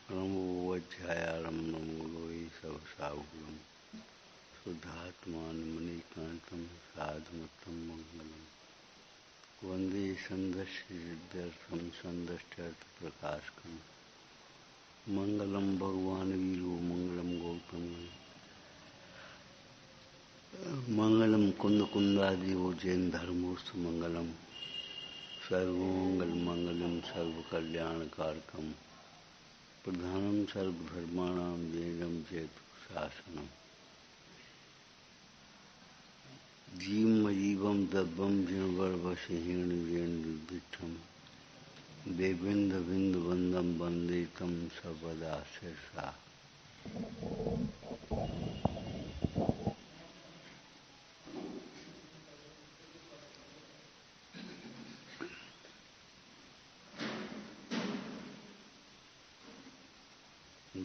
नमोऽध्यायारम्भं लोहि सहसाहुलं शुद्धात्मानमणिकान्तं साधुमतं मङ्गलम् वन्दे सन्दर्शिसिद्ध्यर्थं सन्दष्ट्यर्थप्रकाशकं मङ्गलं भगवान् वीरो मङ्गलं गौतम मङ्गलं कुन्दकुन्दादिवो जैन धर्मोऽस्तु मङ्गलं सर्वमङ्गलमङ्गलं सर्वकल्याणकारकम् प्रधानं सर्वधर्माणां वेदं चेतु शासनम् जीवमजीवं दब्बं जिनवर्वशहीर्णेन्दुर्भिक्षं देवेन्द्रबिन्दुवन्दं वन्दे तं सर्वदा शिरसा।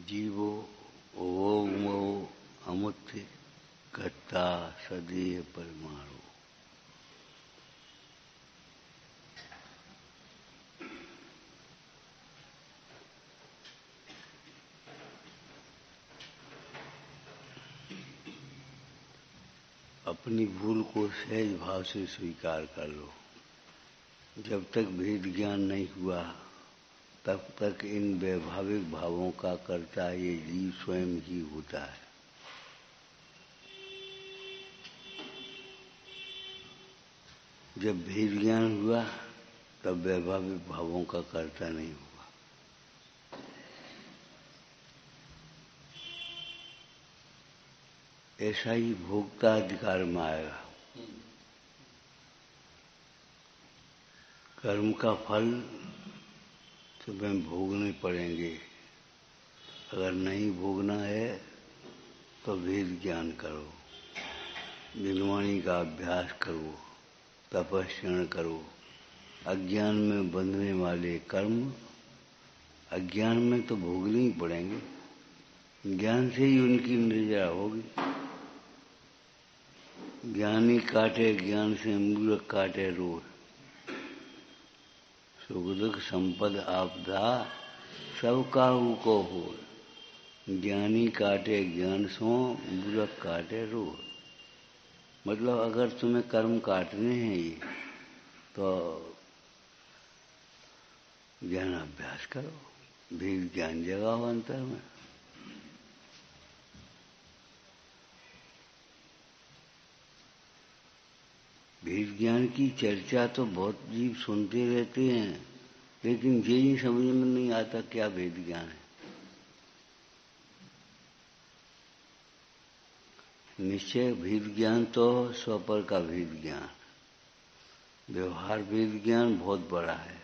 जीवो ओमो अमुत्य कर्ता सदैव परमाणु। अपनी भूल को सहज भाव से स्वीकार कर लो। जब तक भेद ज्ञान नहीं हुआ तब तक इन वैभाविक भावों का कर्ता ये जीव स्वयं ही होता है। जब भेद ज्ञान हुआ तब वैभाविक भावों का कर्ता नहीं हुआ। ऐसा ही भोक्ता अधिकार में आएगा। कर्म का फल तुम्हें भोगने पड़ेंगे। अगर नहीं भोगना है तो वेद ज्ञान करो, निर्वाणी का अभ्यास करो, तपस्या करो। अज्ञान में बंधने वाले कर्म अज्ञान में तो भोगने ही पड़ेंगे। ज्ञान से ही उनकी निर्जरा होगी। ज्ञानी काटे ज्ञान से मूर्ख काटे रोग। सुख दुख संपद आपदा सब काहू को हो। ज्ञानी काटे ज्ञान सो मूर्ख काटे रोग। मतलब अगर तुम्हें कर्म काटने हैं ये तो ज्ञान अभ्यास करो, भेद ज्ञान जगाओ अंतर में। भेद ज्ञान की चर्चा तो बहुत जीव सुनते रहते हैं, लेकिन ये ही समझ में नहीं आता क्या भेद ज्ञान है। निश्चय भेद ज्ञान तो स्वपर का भेद ज्ञान, व्यवहार भेद ज्ञान बहुत बड़ा है।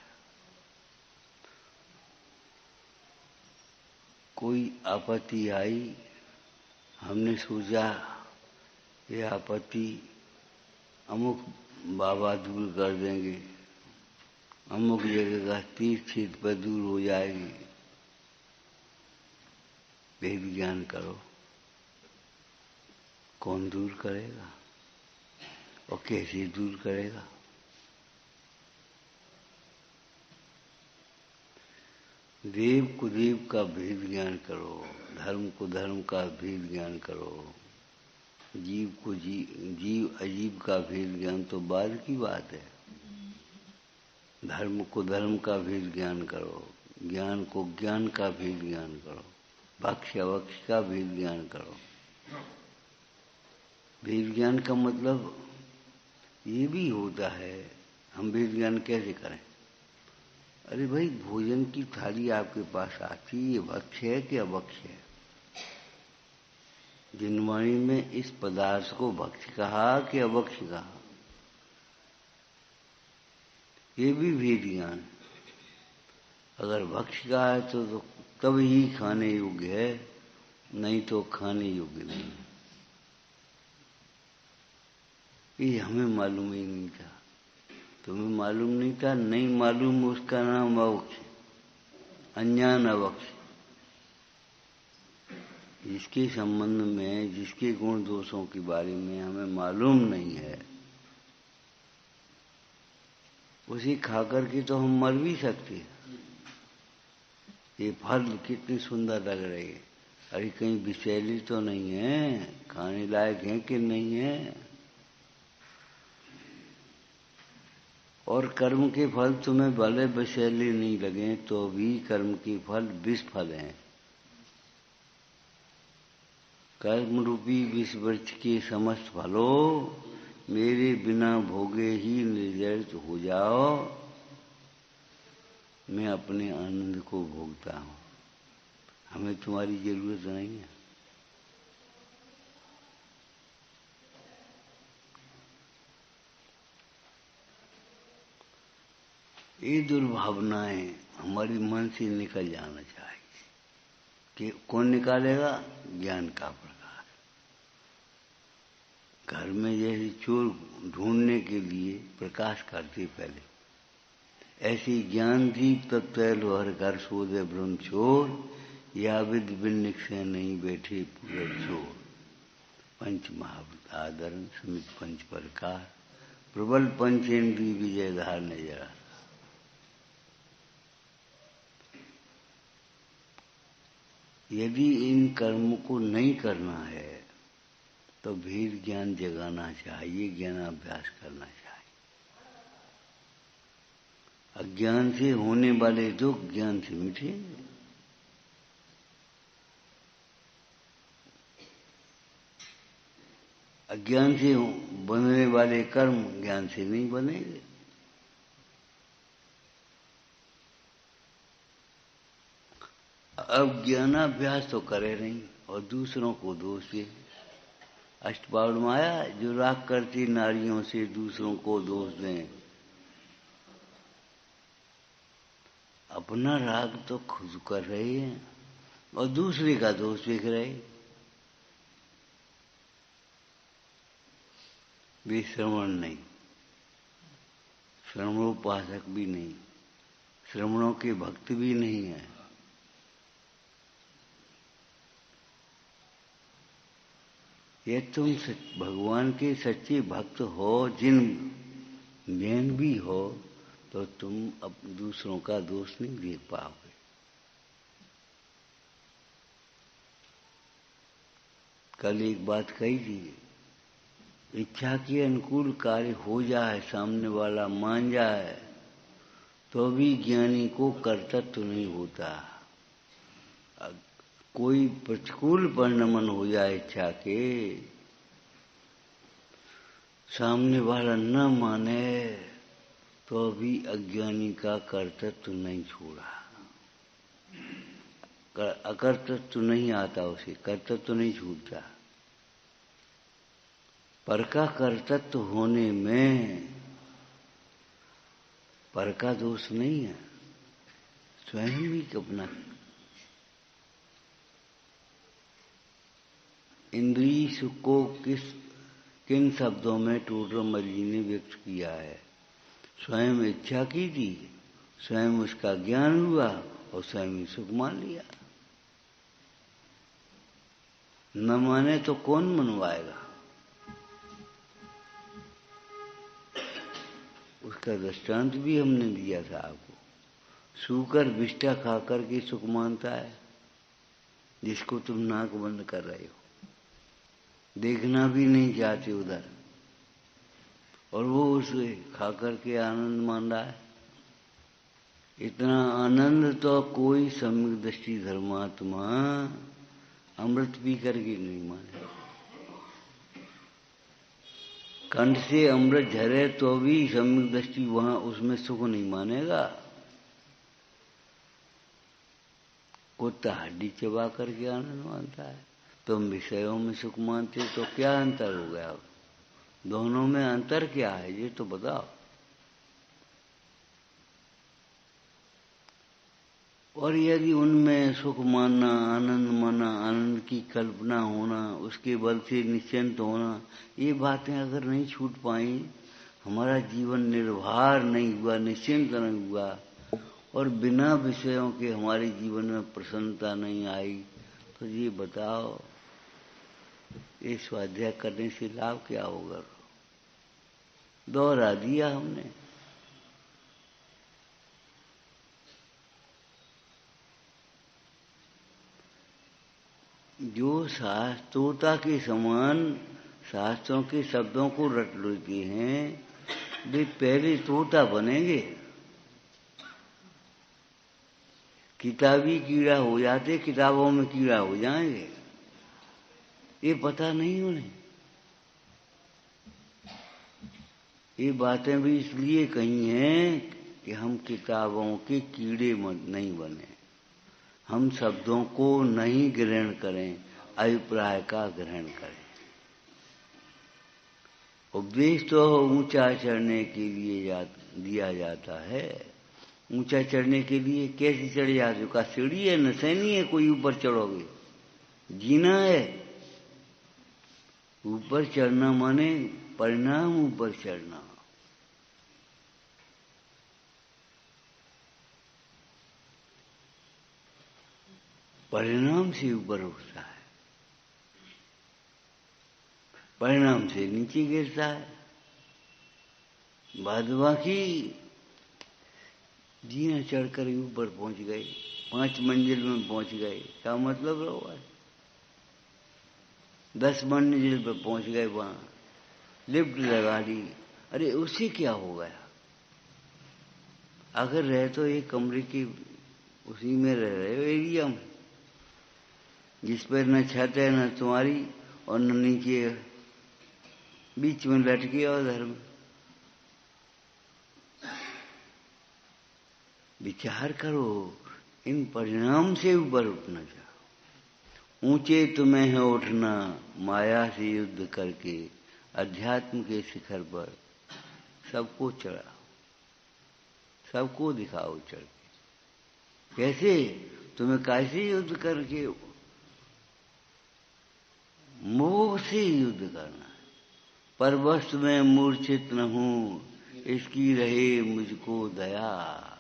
कोई आपत्ति आई, हमने सोचा ये आपत्ति अमुक बाबा दूर कर देंगे, अमुक जगह का तीर्थ क्षेत्र पर दूर हो जाएगी। वेद ज्ञान करो, कौन दूर करेगा और कैसे दूर करेगा। देव कुदेव का भेद ज्ञान करो, धर्म कुधर्म का भेद ज्ञान करो, जीव को जीव अजीव का भेद ज्ञान तो बाद की बात है। धर्म को धर्म का भेद ज्ञान करो, ज्ञान को ज्ञान का भेद ज्ञान करो, भक्ष अवक्ष का भेद ज्ञान करो। भेद ज्ञान का मतलब ये भी होता है। हम भेद ज्ञान कैसे करें? अरे भाई, भोजन की थाली आपके पास आती, ये भक्ष है कि अभक्ष है? जिनवाणी में इस पदार्थ को भक्ष कहा कि अभक्ष कहा, ये भी भेद ज्ञान। अगर भक्ष कहा है तो तब ही खाने योग्य है, नहीं तो खाने योग्य नहीं। ये हमें मालूम ही नहीं था। तुम्हें मालूम नहीं था, नहीं मालूम, उसका नाम अवक्ष, अज्ञान अवक्ष। जिसके संबंध में, जिसके गुण दोषों के बारे में हमें मालूम नहीं है, उसे खा करके तो हम मर भी सकते हैं। ये फल कितनी सुंदर लग रही है, अरे कहीं विषैली तो नहीं है, खाने लायक है कि नहीं है। और कर्म के फल तुम्हें भले विषैले नहीं लगे तो भी कर्म के फल विष फल हैं। कर्म रूपी विष वृक्ष के समस्त फलों मेरे बिना भोगे ही निर्जरित हो जाओ, मैं अपने आनंद को भोगता हूँ, हमें तुम्हारी जरूरत नहीं है। ये दुर्भावनाएं हमारे मन से निकल जाना चाहिए। कि कौन निकालेगा? ज्ञान का प्रकाश। घर में जैसे चोर ढूंढने के लिए प्रकाश करते पहले, ऐसी ज्ञान दीप तत्व हर घर सोधे ब्रह्म चोर, या विद बिन्निक से नहीं बैठे पूरे चोर। पंच महाभूत आदरण समित पंच प्रकार, प्रबल पंचेंद्री विजय धार नजरा। यदि इन कर्मों को नहीं करना है तो भेद ज्ञान जगाना चाहिए, ज्ञानाभ्यास करना चाहिए। अज्ञान से होने वाले दुख ज्ञान से मिटेंगे। अज्ञान से बनने वाले कर्म ज्ञान से नहीं बनेंगे। अब ज्ञानाभ्यास तो करे नहीं और दूसरों को दोष दे। अष्टपाद में आया, जो राग करती नारियों से दूसरों को दोष दें। अपना राग तो खुद कर रहे हैं और दूसरे का दोष देख रहे। वे श्रवण नहीं, श्रवणोपासक भी नहीं, श्रवणों के भक्त भी नहीं है। ये तुम भगवान के सच्चे भक्त हो, जिन ज्ञान भी हो, तो तुम अब दूसरों का दोष नहीं देख पाओगे। कल एक बात कही थी, इच्छा के अनुकूल कार्य हो जाए, सामने वाला मान जाए, तो भी ज्ञानी को कर्तृत्व नहीं होता। कोई प्रतिकूल परिणमन हो जाए इच्छा के, सामने वाला न माने, तो भी अज्ञानी का कर्तृत्व नहीं छोड़ा। अकर्तृत्व नहीं आता उसे, कर्तृत्व नहीं छूटता। पर का कर्तृत्व होने में पर का दोष नहीं है, स्वयं भी अपना। इंद्रिय सुख को किन शब्दों में टोडरमल जी ने व्यक्त किया है? स्वयं इच्छा की थी, स्वयं उसका ज्ञान हुआ और स्वयं ही सुख मान लिया। न माने तो कौन मनवाएगा? उसका दृष्टांत भी हमने दिया था आपको। सूकर बिष्टा खाकर के सुख मानता है, जिसको तुम नाक बंद कर रहे हो, देखना भी नहीं चाहते उधर, और वो उसे खाकर के आनंद मान रहा है। इतना आनंद तो कोई सम्यक दृष्टि धर्मात्मा अमृत पी करके नहीं माने। कंठ से अमृत झरे तो भी सम्यक दृष्टि वहां उसमें सुख नहीं मानेगा। कुत्ता हड्डी चबा करके आनंद मानता है, तुम विषयों में सुख मानते, तो क्या अंतर हो गया? दोनों में अंतर क्या है ये तो बताओ। और यदि उनमें सुख मानना, आनंद मानना, आनंद की कल्पना होना, उसके बल से निश्चिंत होना, ये बातें अगर नहीं छूट पाई, हमारा जीवन निर्भर नहीं हुआ, निश्चिंत नहीं हुआ, और बिना विषयों के हमारे जीवन में प्रसन्नता नहीं आई, तो ये बताओ ये स्वाध्याय करने से लाभ क्या होगा? दोहरा दिया हमने। जो शास्त्रोता के समान शास्त्रों के शब्दों को रट लेते हैं वे पहले तोता बनेंगे। किताबी कीड़ा हो जाते, किताबों में कीड़ा हो जाएंगे। ये पता नहीं उन्हें। ये बातें भी इसलिए कही हैं कि हम किताबों के कीड़े नहीं बने, हम शब्दों को नहीं ग्रहण करें, अभिप्राय का ग्रहण करें। उपदेश तो ऊंचा चढ़ने के लिए दिया जाता है। ऊंचा चढ़ने के लिए कैसे चढ़ जाते हो? का सीढ़ी है, नसैनी है, कोई ऊपर चढ़ोगे? जीना है। ऊपर चढ़ना माने परिणाम ऊपर चढ़ना। परिणाम से ऊपर उठता है, परिणाम से नीचे गिरता है। बाद बाकी जीना चढ़कर ऊपर पहुंच गए, 5 मंजिल में पहुंच गए, क्या मतलब रहा? 10 मंजिल पर पहुंच गए, वहां लिफ्ट लगा ली। अरे उससे क्या हो गया? अगर रहे तो एक कमरे की उसी में रह रहे हो, एरिया में, जिस पर न छत है न तुम्हारी और न नीचे, बीच में लटके और घर में। विचार करो, इन परिणाम से ऊपर उठना चाहो। ऊंचे तुम्हें है उठना, माया से युद्ध करके अध्यात्म के शिखर पर सबको चढ़ाओ, सबको दिखाओ चढ़ के। कैसे? तुम्हें कैसे युद्ध करके? मोह से युद्ध करना है। पर वस्तु में मूर्छित न हूं, इसकी रहे मुझको दया।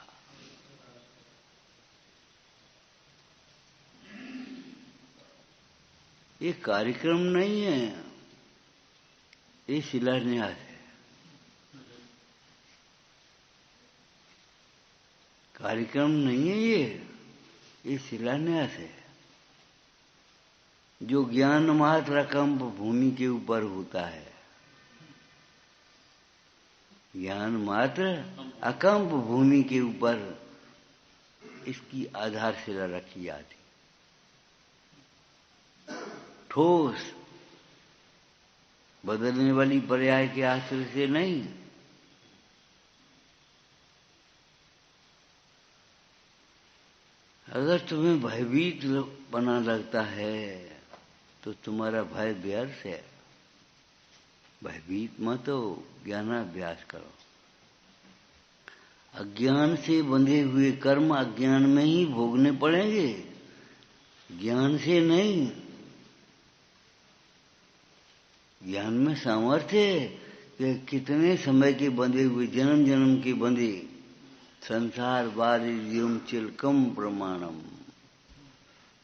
ये कार्यक्रम नहीं है, ये शिलान्यास है। कार्यक्रम नहीं है ये शिलान्यास है। जो ज्ञान मात्र अकंप भूमि के ऊपर होता है, ज्ञान मात्र अकंप भूमि के ऊपर इसकी आधारशिला रखी जाती। ठोस बदलने वाली पर्याय के आश्रय से नहीं। अगर तुम्हें भयभीत बना लगता है तो तुम्हारा भय व्यर्थ है। भयभीत मत हो, ज्ञानाभ्यास करो। अज्ञान से बंधे हुए कर्म अज्ञान में ही भोगने पड़ेंगे, ज्ञान से नहीं। ज्ञान में सामर्थ्य है कि कितने समय के बंधे हुए, जन्म जन्म के बंधे, संसार बारिद्युम चिलकम प्रमाणम,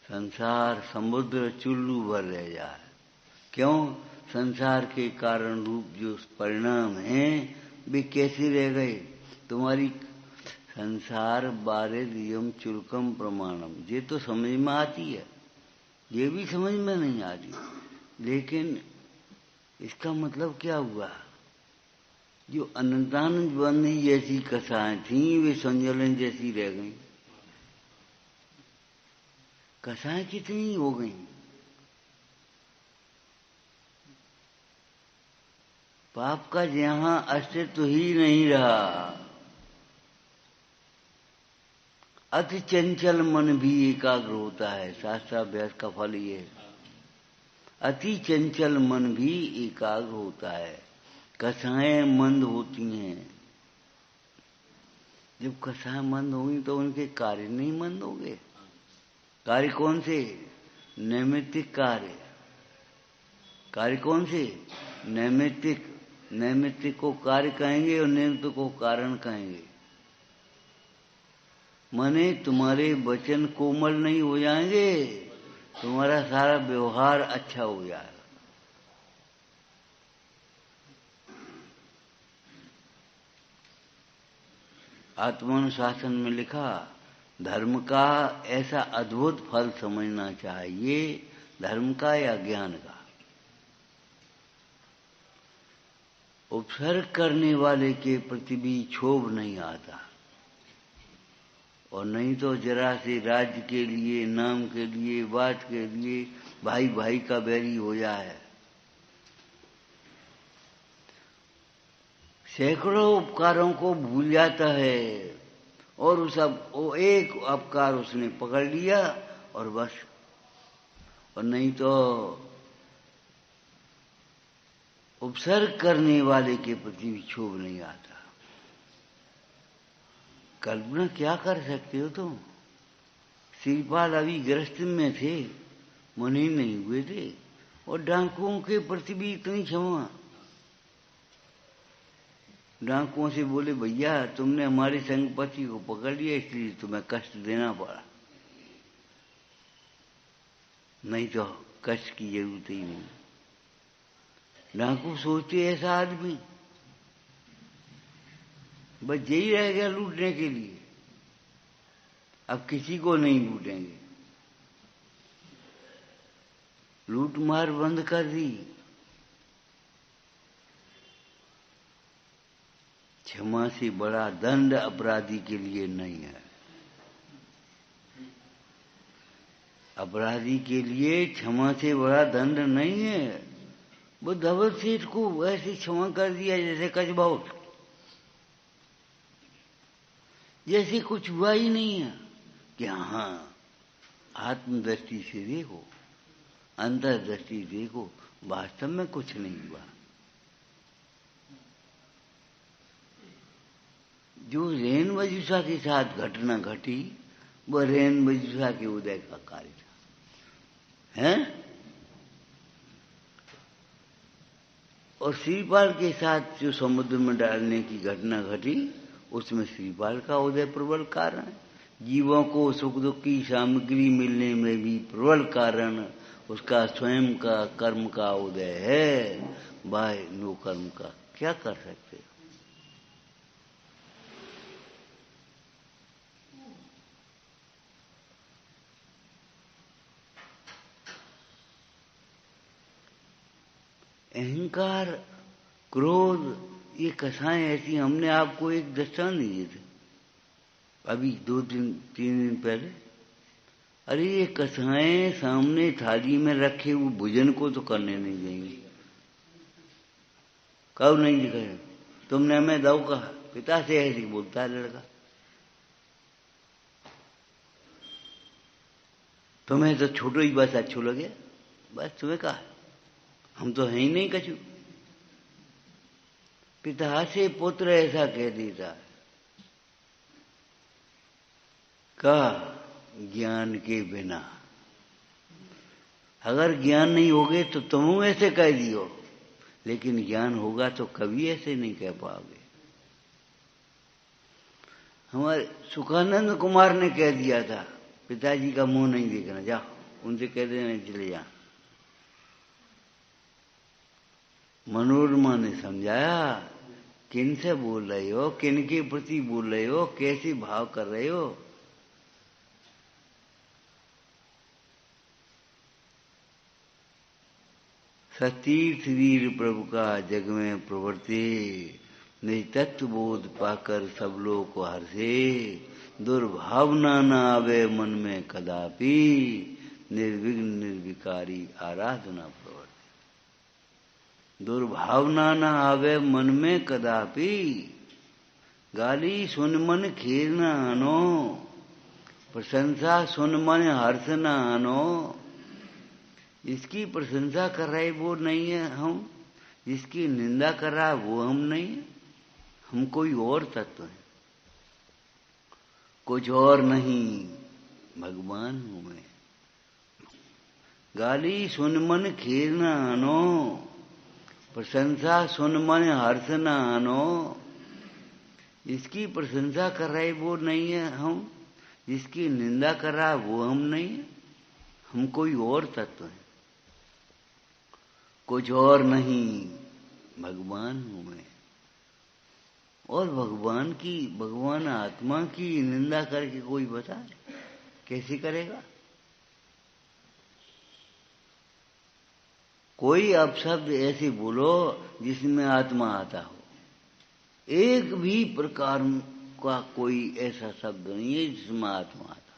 संसार समुद्र चुल्लू भर रह जाए। क्यों? संसार के कारण रूप जो परिणाम हैं वे कैसे रह गए? तुम्हारी संसार बारिद्युम चिलकम प्रमाणम, ये तो समझ में आती है, ये भी समझ में नहीं आ रही। लेकिन इसका मतलब क्या हुआ? जो अनंतानंद बंदी जैसी कथाएं थी वे संजलन जैसी रह गईं। कथाएं कितनी हो गईं? पाप का जहां अस्तित्व ही नहीं रहा। अति चंचल मन भी एकाग्र होता है, शास्त्राभ्यास का फल ये है। अति चंचल मन भी एकाग्र होता है। कथाएं मंद होती हैं। जब कथाएं मंद होंगी तो उनके कार्य नहीं मंद होंगे। कार्य कौन से? नैमित्तिक कार्य। कार्य कौन से? नैमित्तिक। नैमित्तिक को कार्य कहेंगे और नैमित्तिक को कारण कहेंगे। माने तुम्हारे वचन कोमल नहीं हो जाएंगे, तुम्हारा सारा व्यवहार अच्छा हो जाएगा। आत्मानुशासन में लिखा, धर्म का ऐसा अद्भुत फल समझना चाहिए, धर्म का या ज्ञान का। उपसर्ग करने वाले के प्रति भी क्षोभ नहीं आता, और नहीं तो जरा से राज्य के लिए, नाम के लिए, बात के लिए भाई भाई का बैरी हो जाए। सैकड़ों उपकारों को भूल जाता है, और वो एक अपकार उसने पकड़ लिया और बस। और नहीं तो उपसर्ग करने वाले के प्रति भी क्षोभ नहीं आता। कल्पना क्या कर सकते हो तुम? श्रीपाल अभी गृहस्थी में थे, मुनि नहीं हुए थे, और डाकुओं के प्रति भी इतनी क्षमा। डाकुओं से बोले, भैया तुमने हमारे संगपति को पकड़ लिया, इसलिए तुम्हें कष्ट देना पड़ा, नहीं तो कष्ट की जरूरत ही नहीं। डाकू सोचते ऐसा आदमी बस यही रह गया लूटने के लिए, अब किसी को नहीं लूटेंगे। लूट मार बंद कर दी। क्षमा से बड़ा दंड अपराधी के लिए नहीं है। अपराधी के लिए क्षमा से बड़ा दंड नहीं है। वो धवल सेठ को ऐसे क्षमा कर दिया जैसे कचबाउट, जैसे कुछ हुआ ही नहीं है। कि हाँ, आत्मदृष्टि से देखो, अंतर्दृष्टि देखो, वास्तव में कुछ नहीं हुआ। जो रेन बजूसा के साथ घटना घटी, वह रेन बजूसा के उदय का कार्य था, हैं? और श्रीपाल के साथ जो समुद्र में डालने की घटना घटी, उसमें श्रीपाल का उदय प्रबल कारण है। जीवों को सुख दुख की सामग्री मिलने में भी प्रबल कारण उसका स्वयं का कर्म का उदय है। बाय नो कर्म का क्या कर सकते? अहंकार, क्रोध, ये कथाएं ऐसी, हमने आपको एक दृष्टांत दिए थे अभी 2-3 दिन पहले। अरे ये कथाएं सामने थाली में रखे हुए भोजन को तो करने नहीं देंगे। कब नहीं दिखाए? तुमने हमें दो कहा, पिता से ऐसे बोलता है लड़का। तुम्हें तो छोटो ही बस अच्छो लगे, बस तुम्हें कहा, हम तो है ही नहीं कछु। पिता से पुत्र ऐसा कह देता है। का ज्ञान के बिना, अगर ज्ञान नहीं होगे तो तुम ऐसे कह दियो, लेकिन ज्ञान होगा तो कभी ऐसे नहीं कह पाओगे। हमारे सुखानंद कुमार ने कह दिया था, पिताजी का मुंह नहीं देखना, जाओ उनसे कह देना चले जा। मनोरमा ने समझाया, किन से बोल रहे हो, किन के प्रति बोल रहे हो, कैसे भाव कर रहे हो। सतीर्थ वीर प्रभु का जग में प्रवर्ते, निज तत्व बोध पाकर सब लोग को हर्षे। दुर्भावना न आवे मन में कदापि, निर्विघ्न निर्विकारी आराधना प्रवर्ते। दुर्भावना न आवे मन में कदापि, गाली सुन मन खेर न आनो, प्रशंसा सुन मन हर्ष न आनो। जिसकी प्रशंसा कर रहे वो नहीं है हम, जिसकी निंदा कर रहा है वो हम नहीं है, हम कोई और तत्व है, कुछ और नहीं, भगवान हूं मैं। गाली सुन मन खेर न आनो, प्रशंसा सुन मन हर्ष न आनो। जिसकी प्रशंसा कर रहे वो नहीं है हम, जिसकी निंदा कर रहा है वो हम नहीं है, हम कोई और तत्व है, कुछ और नहीं, भगवान हूं मैं। और भगवान आत्मा की निंदा करके कोई बताए कैसे करेगा? कोई अपशब्द ऐसे बोलो जिसमें आत्मा आता हो। एक भी प्रकार का कोई ऐसा शब्द नहीं है जिसमें आत्मा आता।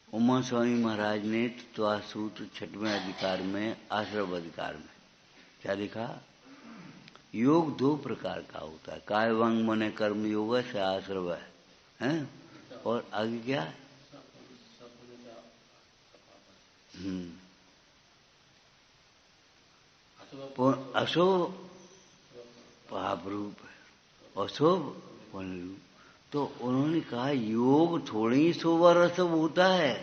उमा स्वामी महाराज ने तत्वसूत्र 6वें अधिकार में आश्रव अधिकार में क्या लिखा? योग 2 प्रकार का होता है। काय वांग मन कर्म योग से आश्रव है, और आगे क्या? अशुभ पाप रूप है, अशुभ पुण्य रूप। तो उन्होंने कहा योग थोड़ी शुभ और अशुभ होता है,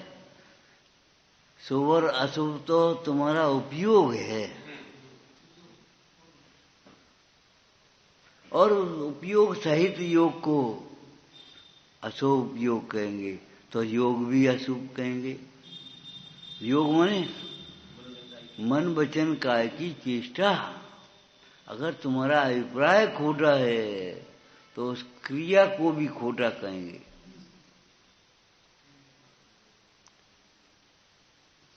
शुभ और अशुभ तो तुम्हारा उपयोग है, और उपयोग सहित योग को अशुभ योग कहेंगे तो योग भी अशुभ कहेंगे। योग माने मन वचन काय की चेष्टा। अगर तुम्हारा अभिप्राय खोटा है तो उस क्रिया को भी खोटा कहेंगे।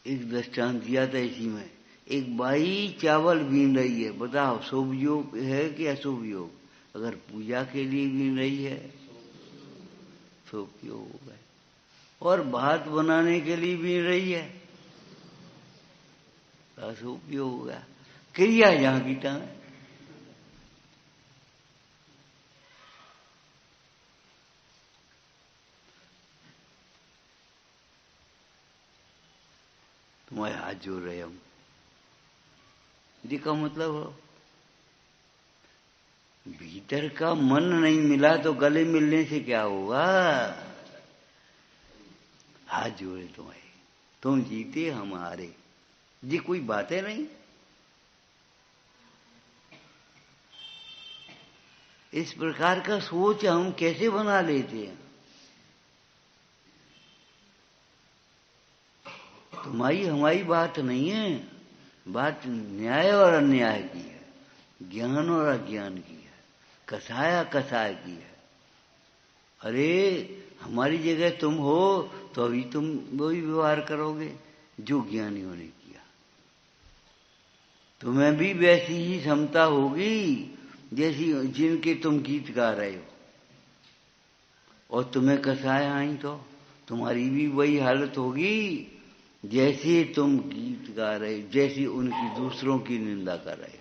एक दृष्टांत दिया था इसी में। एक बाई चावल बीन रही है, बताओ शुभ योग है कि अशुभ योग? अगर पूजा के लिए बीन रही है शुभ योग होगा, और भात बनाने के लिए बीन रही है अशुभ योग होगा। क्रिया जहां की तहां है। तुम्हारे हाथ जोड़ रहे हम, इसका मतलब हो भीतर का मन नहीं मिला तो गले मिलने से क्या होगा? हाथ जोड़े तुम्हारे, तुम जीते हम हारे, ये कोई बात है नहीं। इस प्रकार का सोच हम कैसे बना लेते हैं? तुम्हारी हमारी बात नहीं है, बात न्याय और अन्याय की है, ज्ञान और अज्ञान की है, कसाया कसाय की है। अरे हमारी जगह तुम हो तो अभी तुम वही व्यवहार करोगे जो ज्ञानियों ने किया। तुम्हें भी वैसी ही क्षमता होगी जैसी जिनके तुम गीत गा रहे हो, और तुम्हें कसाया आई तो तुम्हारी भी वही हालत होगी जैसे तुम गीत गा रहे हो, जैसी उनकी दूसरों की निंदा कर रहे हो।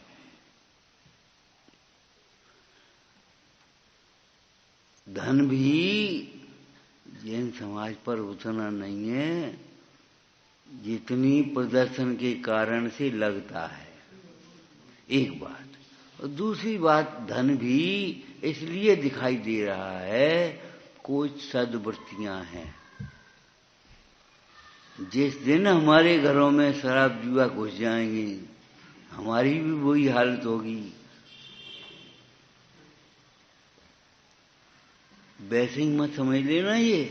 धन भी जैन समाज पर उतना नहीं है जितनी प्रदर्शन के कारण से लगता है, एक बात। और दूसरी बात, धन भी इसलिए दिखाई दे रहा है कुछ सद्वृत्तियां हैं। जिस दिन हमारे घरों में शराब जुआ घुस जाएंगी हमारी भी वही हालत होगी। वैसे ही मत समझ लेना, ये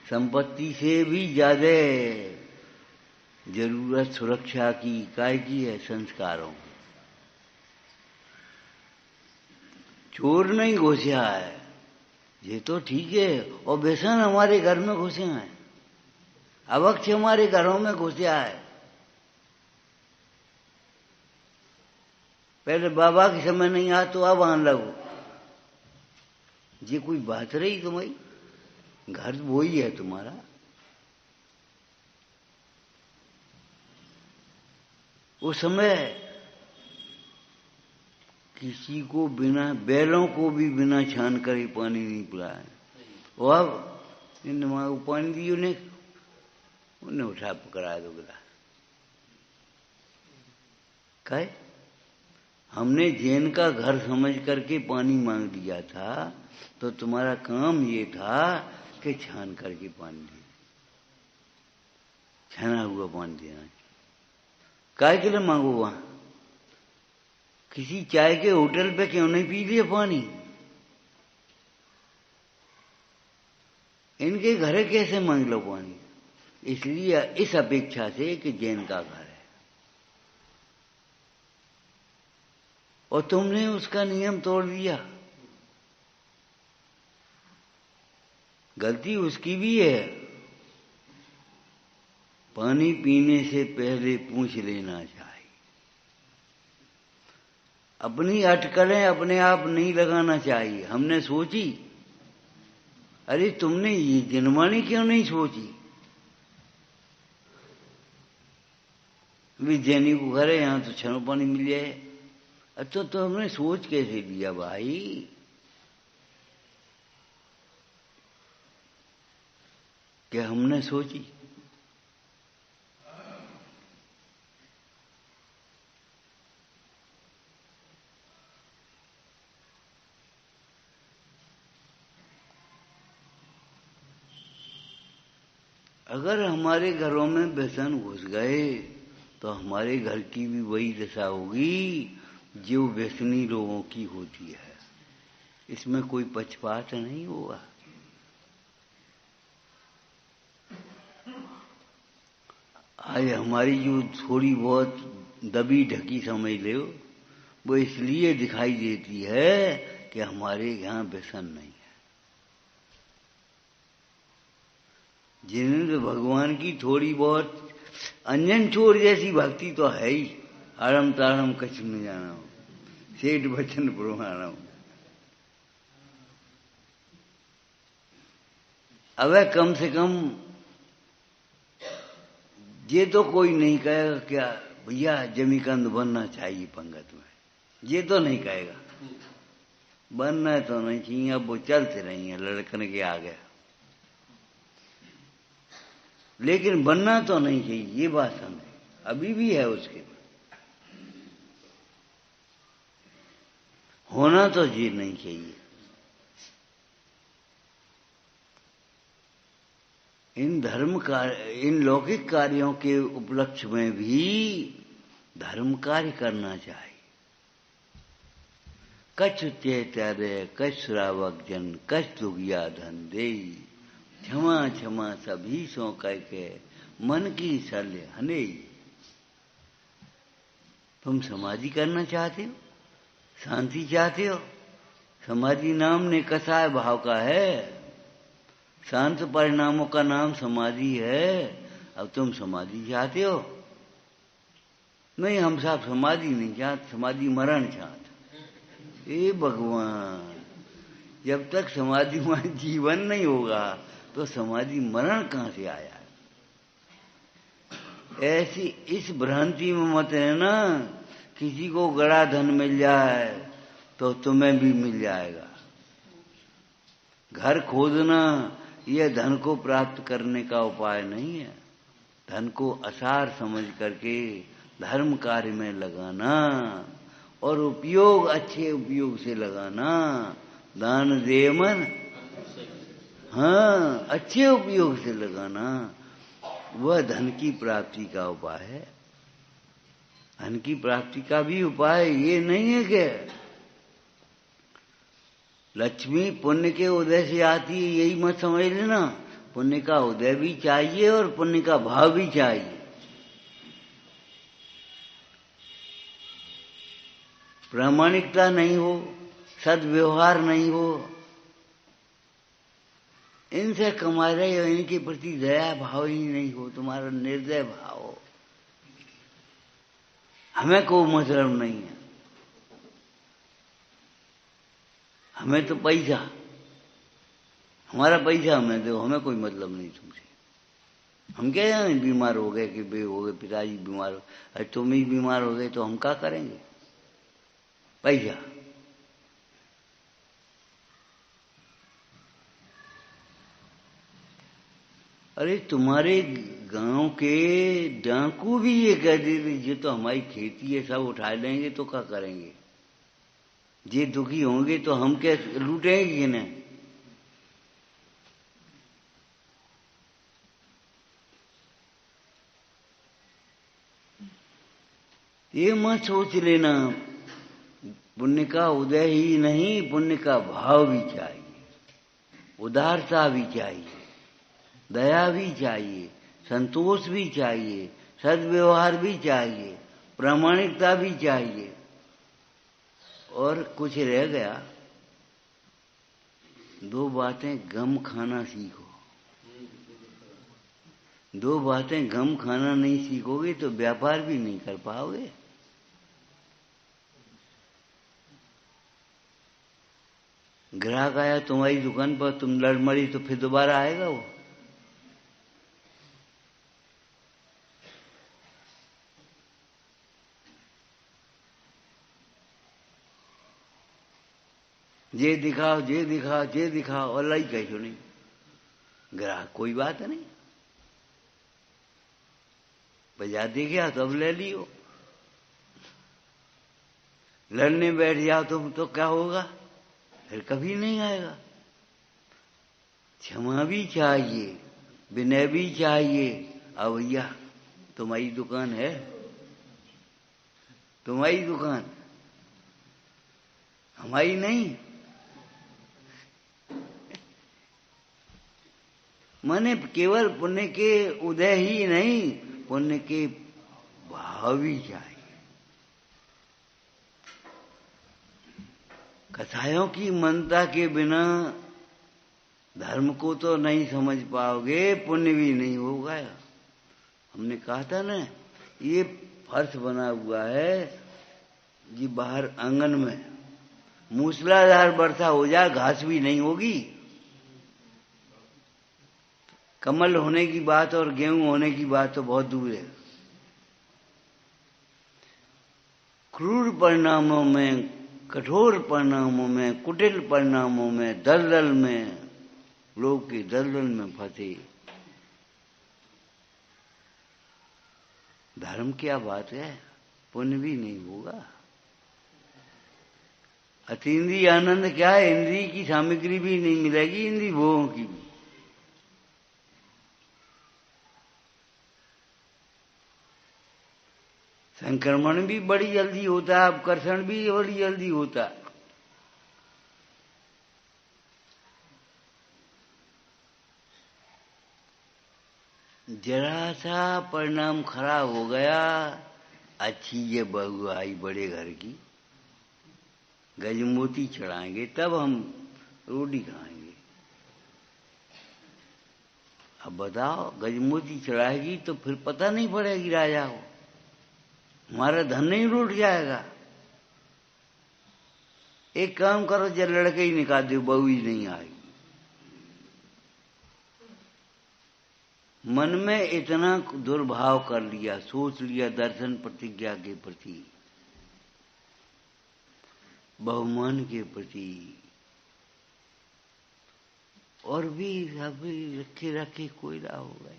संपत्ति से भी ज्यादा जरूरत सुरक्षा की काय की है? संस्कारों। चोर नहीं घुसा है ये तो ठीक है, और व्यसन हमारे घर में घुसे हैं, अवक्ष हमारे घरों में घुसा है। पहले बाबा के समय नहीं आ तो अब आने लगो, ये कोई बात रही तुम्हारी? घर वही है तुम्हारा। उस समय किसी को बिना, बैलों को भी बिना छान कर ही पानी नहीं पिलाया, और अब इन पानी दी उन्हें उठा पकड़ा दो गिलास। कहे हमने जैन का घर समझ करके पानी मांग लिया था, तो तुम्हारा काम ये था कि छान करके पानी दे, छाना हुआ पानी देना। काय के लिए मांगो? वहां किसी चाय के होटल पे क्यों नहीं पी लिया पानी? इनके घरे कैसे मांग लो पानी? इसलिए इस अपेक्षा से कि जैन का घर है, और तुमने उसका नियम तोड़ दिया। गलती उसकी भी है, पानी पीने से पहले पूछ लेना चाहिए। अपनी अटकलें अपने आप नहीं लगाना चाहिए। हमने सोची, अरे तुमने ये जनवाणी क्यों नहीं सोची? भी जैनी को घर है, यहां तो छनो पानी मिल जाए। अच्छा, तो हमने सोच कैसे लिया भाई? क्या हमने सोची? अगर हमारे घरों में व्यसन घुस गए तो हमारे घर की भी वही दशा होगी जो व्यसनी लोगों की होती है। इसमें कोई पक्षपात नहीं होगा। आज हमारी जो थोड़ी बहुत दबी ढकी समझ लो, वो इसलिए दिखाई देती है कि हमारे यहाँ व्यसन नहीं है। जिन्हें तो भगवान की थोड़ी बहुत अंजन चोर जैसी भक्ति तो है ही। आरम तारम कछ न जाना हो, सेठ बचन पुरवाना हो। अब कम से कम ये तो कोई नहीं कहेगा क्या भैया जमीकंद बनना चाहिए पंगत में, ये तो नहीं कहेगा। बनना तो नहीं चाहिए, अब वो चलते रही है लड़कन के आगे, लेकिन बनना तो नहीं चाहिए, ये बात समझे। अभी भी है उसके होना तो ये नहीं चाहिए। इन लौकिक कार्यों के उपलक्ष्य में भी धर्म कार्य करना चाहिए। कछ चैतर्य कछ श्रावक जन कछ दुगिया धन दे, क्षमा क्षमा सभी सो कह के मन की शल्य हने। तुम समाधि करना चाहते हो, शांति चाहते हो? समाधि नाम ने कसाय भाव का है, शांत परिणामों का नाम समाधि है। अब तुम समाधि चाहते हो? नहीं, हम साहब समाधि नहीं चाहते, समाधि मरण चाहते। ए भगवान, जब तक समाधि में जीवन नहीं होगा तो समाधि मरण कहां से आया? ऐसी इस भ्रांति में मत रहना। किसी को गड़ा धन मिल जाए तो तुम्हें भी मिल जाएगा। घर खोदना यह धन को प्राप्त करने का उपाय नहीं है। धन को असार समझ करके धर्म कार्य में लगाना और उपयोग अच्छे उपयोग से लगाना। दान दे मन, हाँ, अच्छे उपयोग से लगाना, वह धन की प्राप्ति का उपाय है। धन की प्राप्ति का भी उपाय ये नहीं है कि लक्ष्मी पुण्य के उदय से आती है, यही मत समझ लेना। पुण्य का उदय भी चाहिए और पुण्य का भाव भी चाहिए। प्रामाणिकता नहीं हो, सद्व्यवहार नहीं हो, इनसे कमा रहे हो, इनके प्रति दया भाव ही नहीं हो, तुम्हारा निर्दय भाव हो, हमें कोई मतलब नहीं है। हमें तो पैसा, हमारा पैसा हमें दो, हमें कोई मतलब नहीं तुमसे। हम क्या जाने बीमार हो गए कि बे हो गए, पिताजी बीमार हो, अरे तुम ही बीमार हो गए तो हम क्या करेंगे? पैसा। अरे तुम्हारे गांव के डाकू भी ये कह देते ये तो हमारी खेती है, सब उठा लेंगे तो क्या करेंगे? ये दुखी होंगे तो हम क्या लूटेंगे कि नहीं? ये मत सोच लेना। पुण्य का उदय ही नहीं, पुण्य का भाव भी चाहिए, उदारता भी चाहिए, दया भी चाहिए, संतोष भी चाहिए, सद्व्यवहार भी चाहिए, प्रामाणिकता भी चाहिए। और कुछ रह गया, दो बातें। गम खाना सीखो। दो बातें गम खाना नहीं सीखोगे तो व्यापार भी नहीं कर पाओगे। ग्राहक आया तुम्हारी दुकान पर, तुम लड़ मरी तो फिर दोबारा आएगा वो? ये दिखाओ, ये दिखाओ, ये दिखाओ, और लाई कैसो नहीं। ग्राहक कोई बात नहीं, बजा दे गया तो अब ले लियो। लड़ने बैठ जाओ तुम तो क्या होगा? फिर कभी नहीं आएगा। क्षमा भी चाहिए, विनय भी चाहिए। अब भैया तुम्हारी दुकान है, तुम्हारी दुकान, हमारी नहीं। माने केवल पुण्य के उदय ही नहीं, पुण्य के भाव भी चाहिए। कथाओं की मनता के बिना धर्म को तो नहीं समझ पाओगे, पुण्य भी नहीं होगा। हमने कहा था ना, ये फर्श बना हुआ है जी बाहर आंगन में, मूसलाधार वर्षा हो जाए घास भी नहीं होगी। कमल होने की बात और गेहूं होने की बात तो बहुत दूर है। क्रूर परिणामों में, कठोर परिणामों में, कुटिल परिणामों में, दलदल में, लोग के दलदल में फंसे। धर्म क्या बात है, पुण्य भी नहीं होगा। अतीन्द्रिय आनंद क्या है? इंद्रिय की सामग्री भी नहीं मिलेगी, इंद्रिय भोगों की भी। संक्रमण भी बड़ी जल्दी होता है, अपकर्षण भी बड़ी जल्दी होता है। जरा सा परिणाम खराब हो गया, अच्छी ये बहू आई बड़े घर की, गजमोती चढ़ाएंगे तब हम रोटी खाएंगे। अब बताओ, गजमोती चढ़ाएगी तो फिर पता नहीं पड़ेगी राजा को, हमारा धन नहीं लूट जाएगा। एक काम करो, जब लड़के ही निकाल दो, बहू ही नहीं आएगी। मन में इतना दुर्भाव कर लिया, सोच लिया दर्शन प्रतिज्ञा के प्रति, बहुमान के प्रति, और भी अभी रखे रखे कोयला हो गए।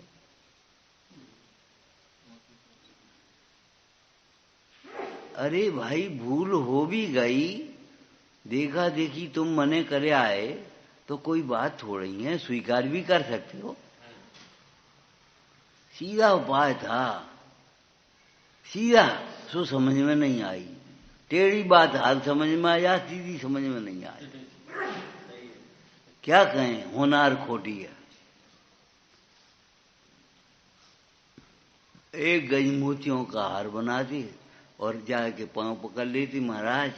अरे भाई, भूल हो भी गई, देखा देखी तुम मने करे आए तो कोई बात थोड़ी है, स्वीकार भी कर सकते हो। सीधा उपाय था, सीधा, सो समझ में नहीं आई। टेढ़ी बात हाल समझ में आया, सीधी समझ में नहीं आई। क्या कहें, होनार खोटी है। एक गज मोतियों का हार बना दी और जाके पांव पकड़ लेती, महाराज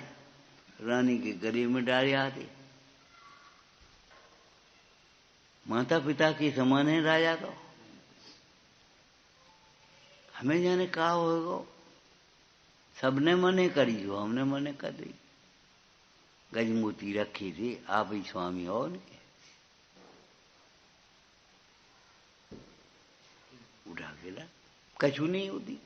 रानी के गले में डाले आते। माता पिता के समान है राजा तो, हमें जाने कहा होगा। सबने मने करी, जो हमने मने कर दी। गजमोती रखी थी, आप ही स्वामी हो ने उठा के ला, कछु नहीं होती।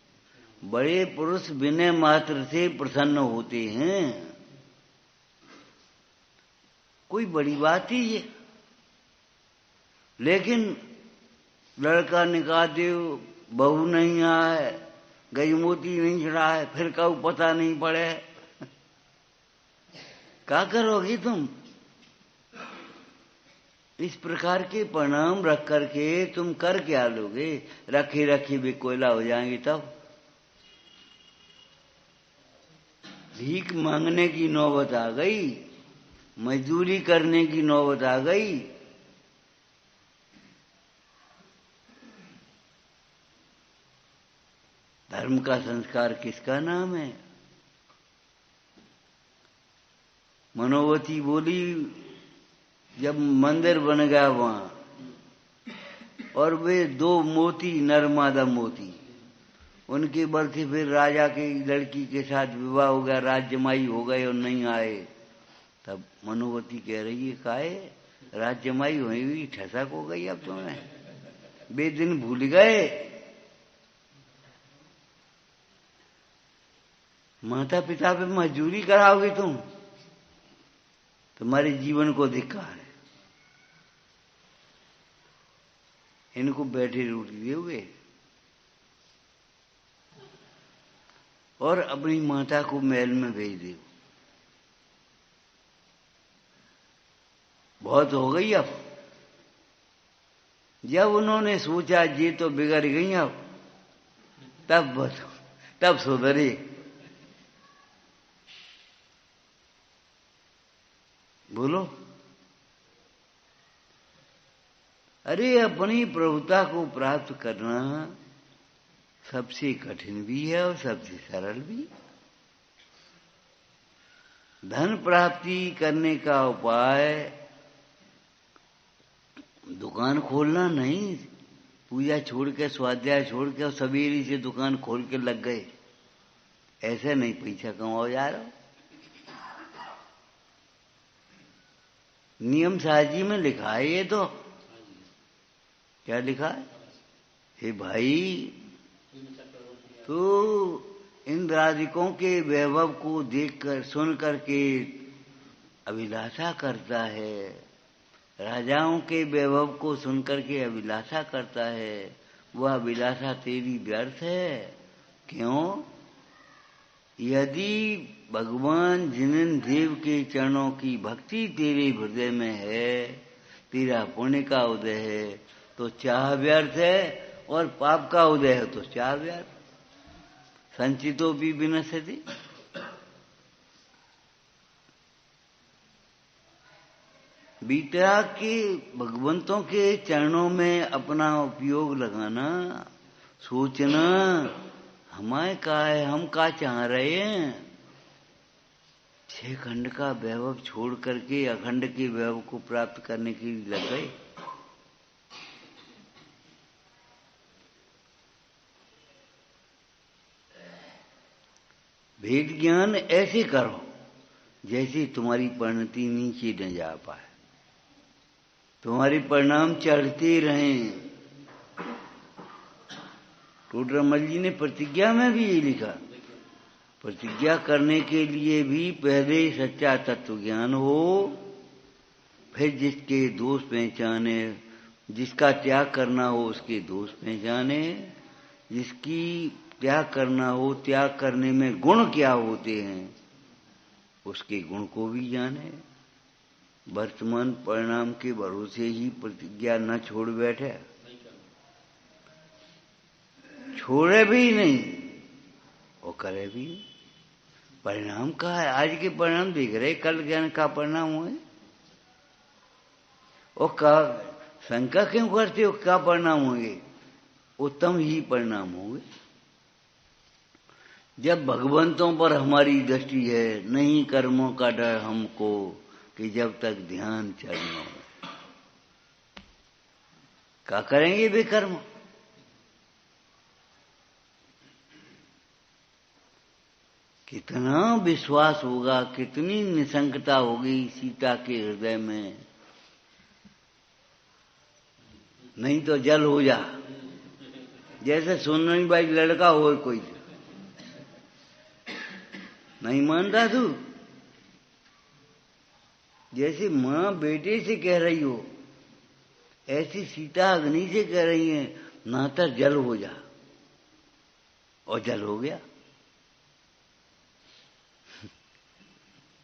बड़े पुरुष विनय मात्र से प्रसन्न होते हैं, कोई बड़ी बात ही है। लेकिन लड़का निकाह दे, बहू नहीं आए, गजमोती नहीं चढ़ाए, फिर कब पता नहीं पड़े, क्या करोगी तुम? इस प्रकार के परिणाम रख करके तुम कर क्या लोगे? रखे रखे भी कोयला हो जाएंगे तब। भीख मांगने की नौबत आ गई, मजदूरी करने की नौबत आ गई। धर्म का संस्कार किसका नाम है? मनोवती बोली, जब मंदिर बन गया वहां और वे 2 मोती, नरमादा मोती, उनके बल से फिर राजा की लड़की के साथ विवाह हो गया, राज्यमाई हो गए और नहीं आए। तब मनोवती कह रही है, काहे राज्यमाई हुई हुई ठसक हो गई अब तुम्हें, वे दिन भूल गए। माता पिता पे मजदूरी कराओगे तुम, तुम्हारे जीवन को धिक्कार है। इनको बैठे रोटी दोगे और अपनी माता को महल में भेज दो। बहुत हो गई अब। जब उन्होंने सोचा ये तो बिगड़ गई अब, तब सुधरे। बोलो, अरे अपनी प्रभुता को प्राप्त करना सबसे कठिन भी है और सबसे सरल भी। धन प्राप्ति करने का उपाय दुकान खोलना नहीं, पूजा छोड़ के, स्वाध्याय छोड़ के और सवेरे से दुकान खोल के लग गए, ऐसे नहीं पैसा कमाओ यार। नियम साजी में लिखा है ये तो। क्या लिखा है? हे भाई, तो इंद्रादिकों के वैभव को देखकर सुन करके अभिलाषा करता है, राजाओं के वैभव को सुनकर के अभिलाषा करता है, वह अभिलाषा तेरी व्यर्थ है। क्यों? यदि भगवान जिन देव के चरणों की भक्ति तेरे हृदय में है, तेरा पुण्य का उदय है तो चाह व्यर्थ है, और पाप का उदय है तो चाह व्यर्थ। संचितो भी विनश्यति। बीतराग के भगवंतों के चरणों में अपना उपयोग लगाना, सोचना हमारे का है, हम का चाह रहे हैं। 6 खंड का वैभव छोड़ करके अखंड के वैभव को प्राप्त करने के लिए लग गए। भेद ज्ञान ऐसे करो जैसे तुम्हारी परिणति नीचे न जा पाए, तुम्हारे परिणाम चढ़ते रहें। टोडरमल जी ने प्रतिज्ञा में भी ये लिखा, प्रतिज्ञा करने के लिए भी पहले सच्चा तत्व ज्ञान हो, फिर जिसके दोष पहचाने, जिसका त्याग करना हो उसके दोष पहचाने, जिसकी त्याग करना हो, त्याग करने में गुण क्या होते हैं उसके गुण को भी जाने। वर्तमान परिणाम के भरोसे ही प्रतिज्ञा न छोड़ बैठे, छोड़े भी नहीं और करे भी। परिणाम का है, आज के परिणाम दिख रहे, कल ज्ञान का परिणाम हुए। और का शंका क्यों करते हो? क्या परिणाम होंगे? उत्तम ही परिणाम होंगे। जब भगवंतों पर हमारी दृष्टि है, नहीं कर्मों का डर हमको कि जब तक ध्यान चढ़ना हो। क्या करेंगे वे कर्म? कितना विश्वास होगा, कितनी निसंकता होगी सीता के हृदय में। नहीं तो जल हो जा, जैसे सुननी बाई लड़का हो कोई, नहीं मान रहा तू? जैसे माँ बेटे से कह रही हो, ऐसी सीता अग्नि से कह रही है, नाता जल हो जा, और जल हो गया।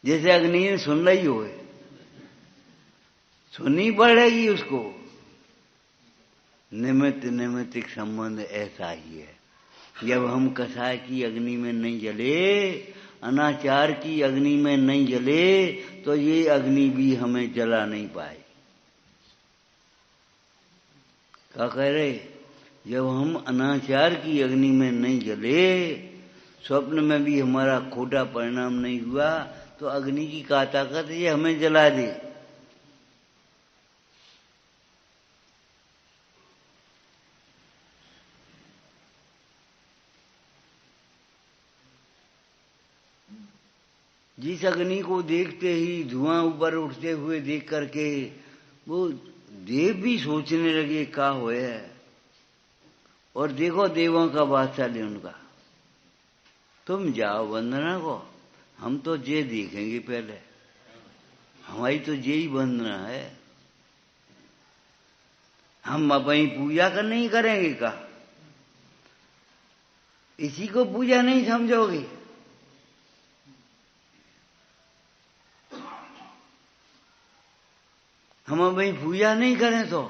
जैसे अग्नि ने सुन रही हो, सुननी पड़ेगी उसको। निमित्त निमित्तिक संबंध ऐसा ही है। जब हम कसाय की अग्नि में नहीं जले, अनाचार की अग्नि में नहीं जले, तो ये अग्नि भी हमें जला नहीं पाए। क्या कह रहे? जब हम अनाचार की अग्नि में नहीं जले, स्वप्न में भी हमारा खोटा परिणाम नहीं हुआ, तो अग्नि की क्या ताकत है ये हमें जला दे। जिस अग्नि को देखते ही धुआं ऊपर उठते हुए देख करके वो देव भी सोचने लगे क्या होया। और देखो देवों का वात्सल्य उनका, तुम जाओ वंदना को, हम तो ये देखेंगे पहले, हमारी तो यही वंदना है, हम अपनी पूजा कर नहीं करेंगे का। इसी को पूजा नहीं समझोगे? हम अपनी पूजा नहीं करें तो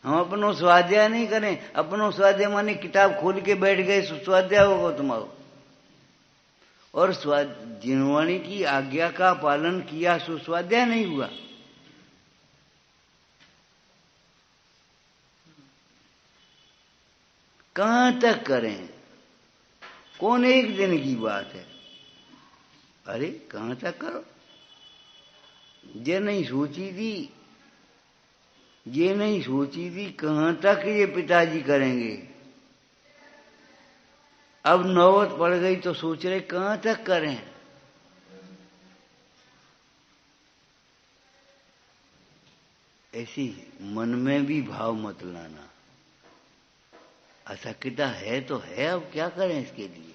हम अपनो स्वाध्याय नहीं करें। अपनो स्वाध्याय माने किताब खोल के बैठ गए स्वाध्याय होगा तुम्हारा। और जिनवाणी की आज्ञा का पालन किया सुस्वाध्याय नहीं हुआ। कहां तक करें? कौन एक दिन की बात है? अरे कहां तक करो? ये नहीं सोची थी कहां तक ये पिताजी करेंगे। अब नौबत पड़ गई तो सोच रहे कहां तक करें। ऐसी मन में भी भाव मत लाना। अशक्यता है तो है, अब क्या करें इसके लिए।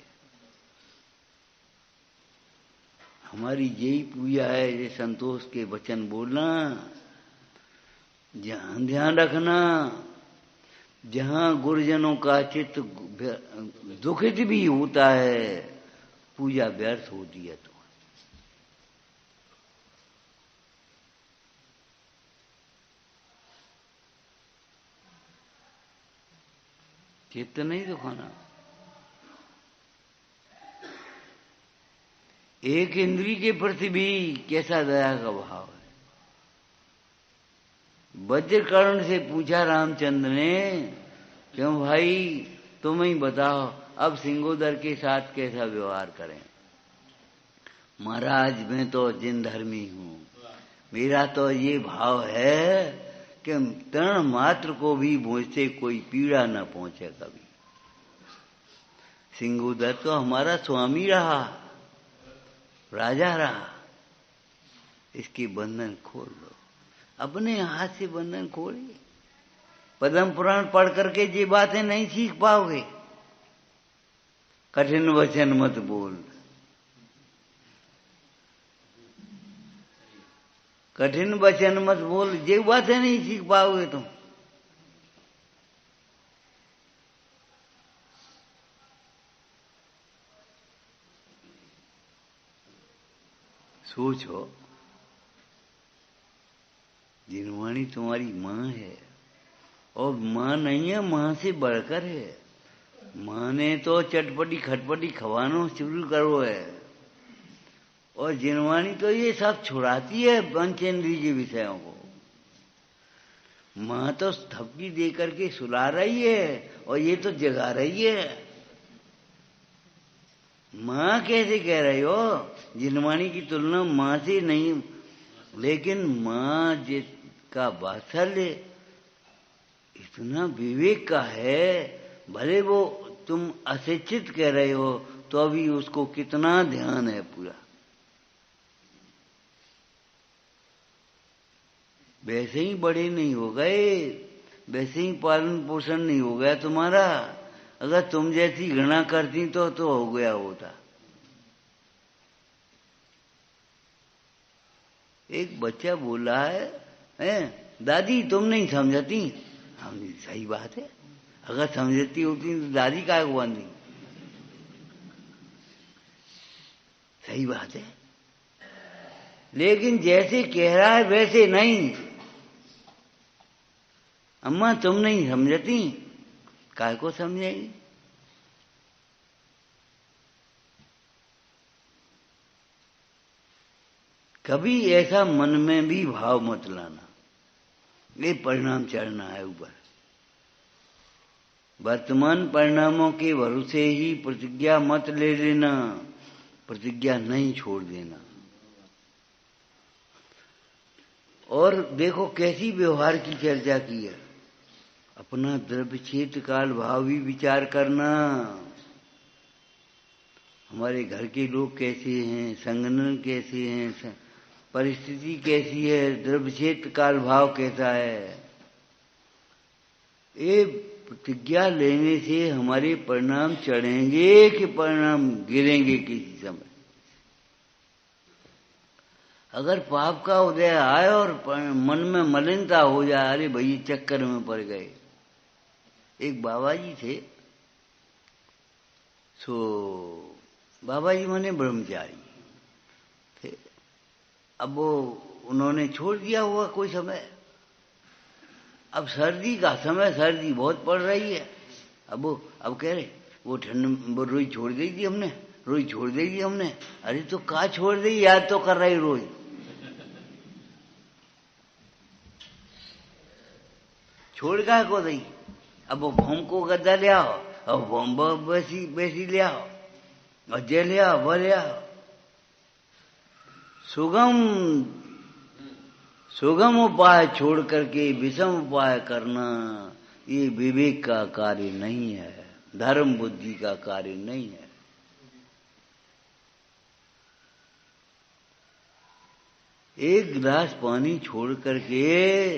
हमारी यही पूजा है, ये संतोष के वचन बोलना, जहां ध्यान रखना, जहां गुरुजनों का चित्त दुखित भी होता है, पूजा व्यर्थ होती है। तो चित्त नहीं दुखाना। एक इंद्री के प्रति भी कैसा दया का भाव है। वज्रकर्ण से पूछा रामचंद्र ने, क्यों भाई तुम ही बताओ अब सिंगोदर के साथ कैसा व्यवहार करें। महाराज मैं तो जिन धर्मी हूं, मेरा तो ये भाव है कि तृण मात्र को भी मुझसे कोई पीड़ा न पहुंचे कभी। सिंगोदर तो हमारा स्वामी रहा, राजा रहा, इसके बंधन खोल दो। अपने हाथ से बंधन खोलिए। पद्म पुराण पढ़ करके ये बातें नहीं सीख पाओगे। कठिन वचन मत बोल, कठिन वचन मत बोल, ये बातें नहीं सीख पाओगे तुम। सोचो, जिनवाणी तुम्हारी माँ है, और माँ नहीं है, माँ से बढ़कर है। माँ ने तो चटपटी खटपटी खवाना शुरू करो है, और जिनवाणी तो ये सब छुड़ाती है पंचेंद्रिय के विषयों को। माँ तो थपकी दे करके सुला रही है, और ये तो जगा रही है। माँ कैसे कह रहे हो? जिनवाणी की तुलना माँ से नहीं, लेकिन माँ का वात्सल्य इतना विवेक का है। भले वो तुम अशिक्षित कह रहे हो तो अभी उसको कितना ध्यान है पूरा। वैसे ही बड़े नहीं हो गए, वैसे ही पालन पोषण नहीं हो गया तुम्हारा। अगर तुम जैसी घृणा करती तो हो गया होता। एक बच्चा बोला है, दादी तुम नहीं समझती। हम सही बात है, अगर समझती होती तो दादी काय को बांधी। सही बात है, लेकिन जैसे कह रहा है वैसे नहीं। अम्मा तुम नहीं समझती, काय को समझेगी। कभी ऐसा मन में भी भाव मत लाना, ये परिणाम चढ़ना है ऊपर। वर्तमान परिणामों के भरोसे ही प्रतिज्ञा मत ले लेना, प्रतिज्ञा नहीं छोड़ देना। और देखो कैसी व्यवहार की चर्चा की है। अपना द्रव्य क्षेत्र काल भाव भी विचार करना, हमारे घर के लोग कैसे हैं, संगठन कैसे हैं, परिस्थिति कैसी है, द्रव्य क्षेत्र काल भाव कैसा है, ये प्रतिज्ञा लेने से हमारे परिणाम चढ़ेंगे कि परिणाम गिरेंगे किसी समय। अगर पाप का उदय आए और मन में मलिनता हो जाए, अरे भाई चक्कर में पड़ गए। एक बाबा जी थे, सो बाबा जी माने ब्रह्मचारी थे। अब वो उन्होंने छोड़ दिया हुआ कोई समय। अब सर्दी का समय, सर्दी बहुत पड़ रही है। अब कह रहे वो ठंड, वो रोज छोड़ दी थी हमने, रोज छोड़ दी थी हमने। अरे तो कहाँ छोड़ दी, याद तो कर रही रोज। छोड़ का को दी। अब वो भोम को गद्दा ले आओ, अब भोम बेसी ले आओ, अजय ले आओ, वो ले आओ। सुगम उपाय छोड़ करके विषम उपाय करना, ये विवेक का कार्य नहीं है, धर्म बुद्धि का कार्य नहीं है। एक गिलास पानी छोड़ करके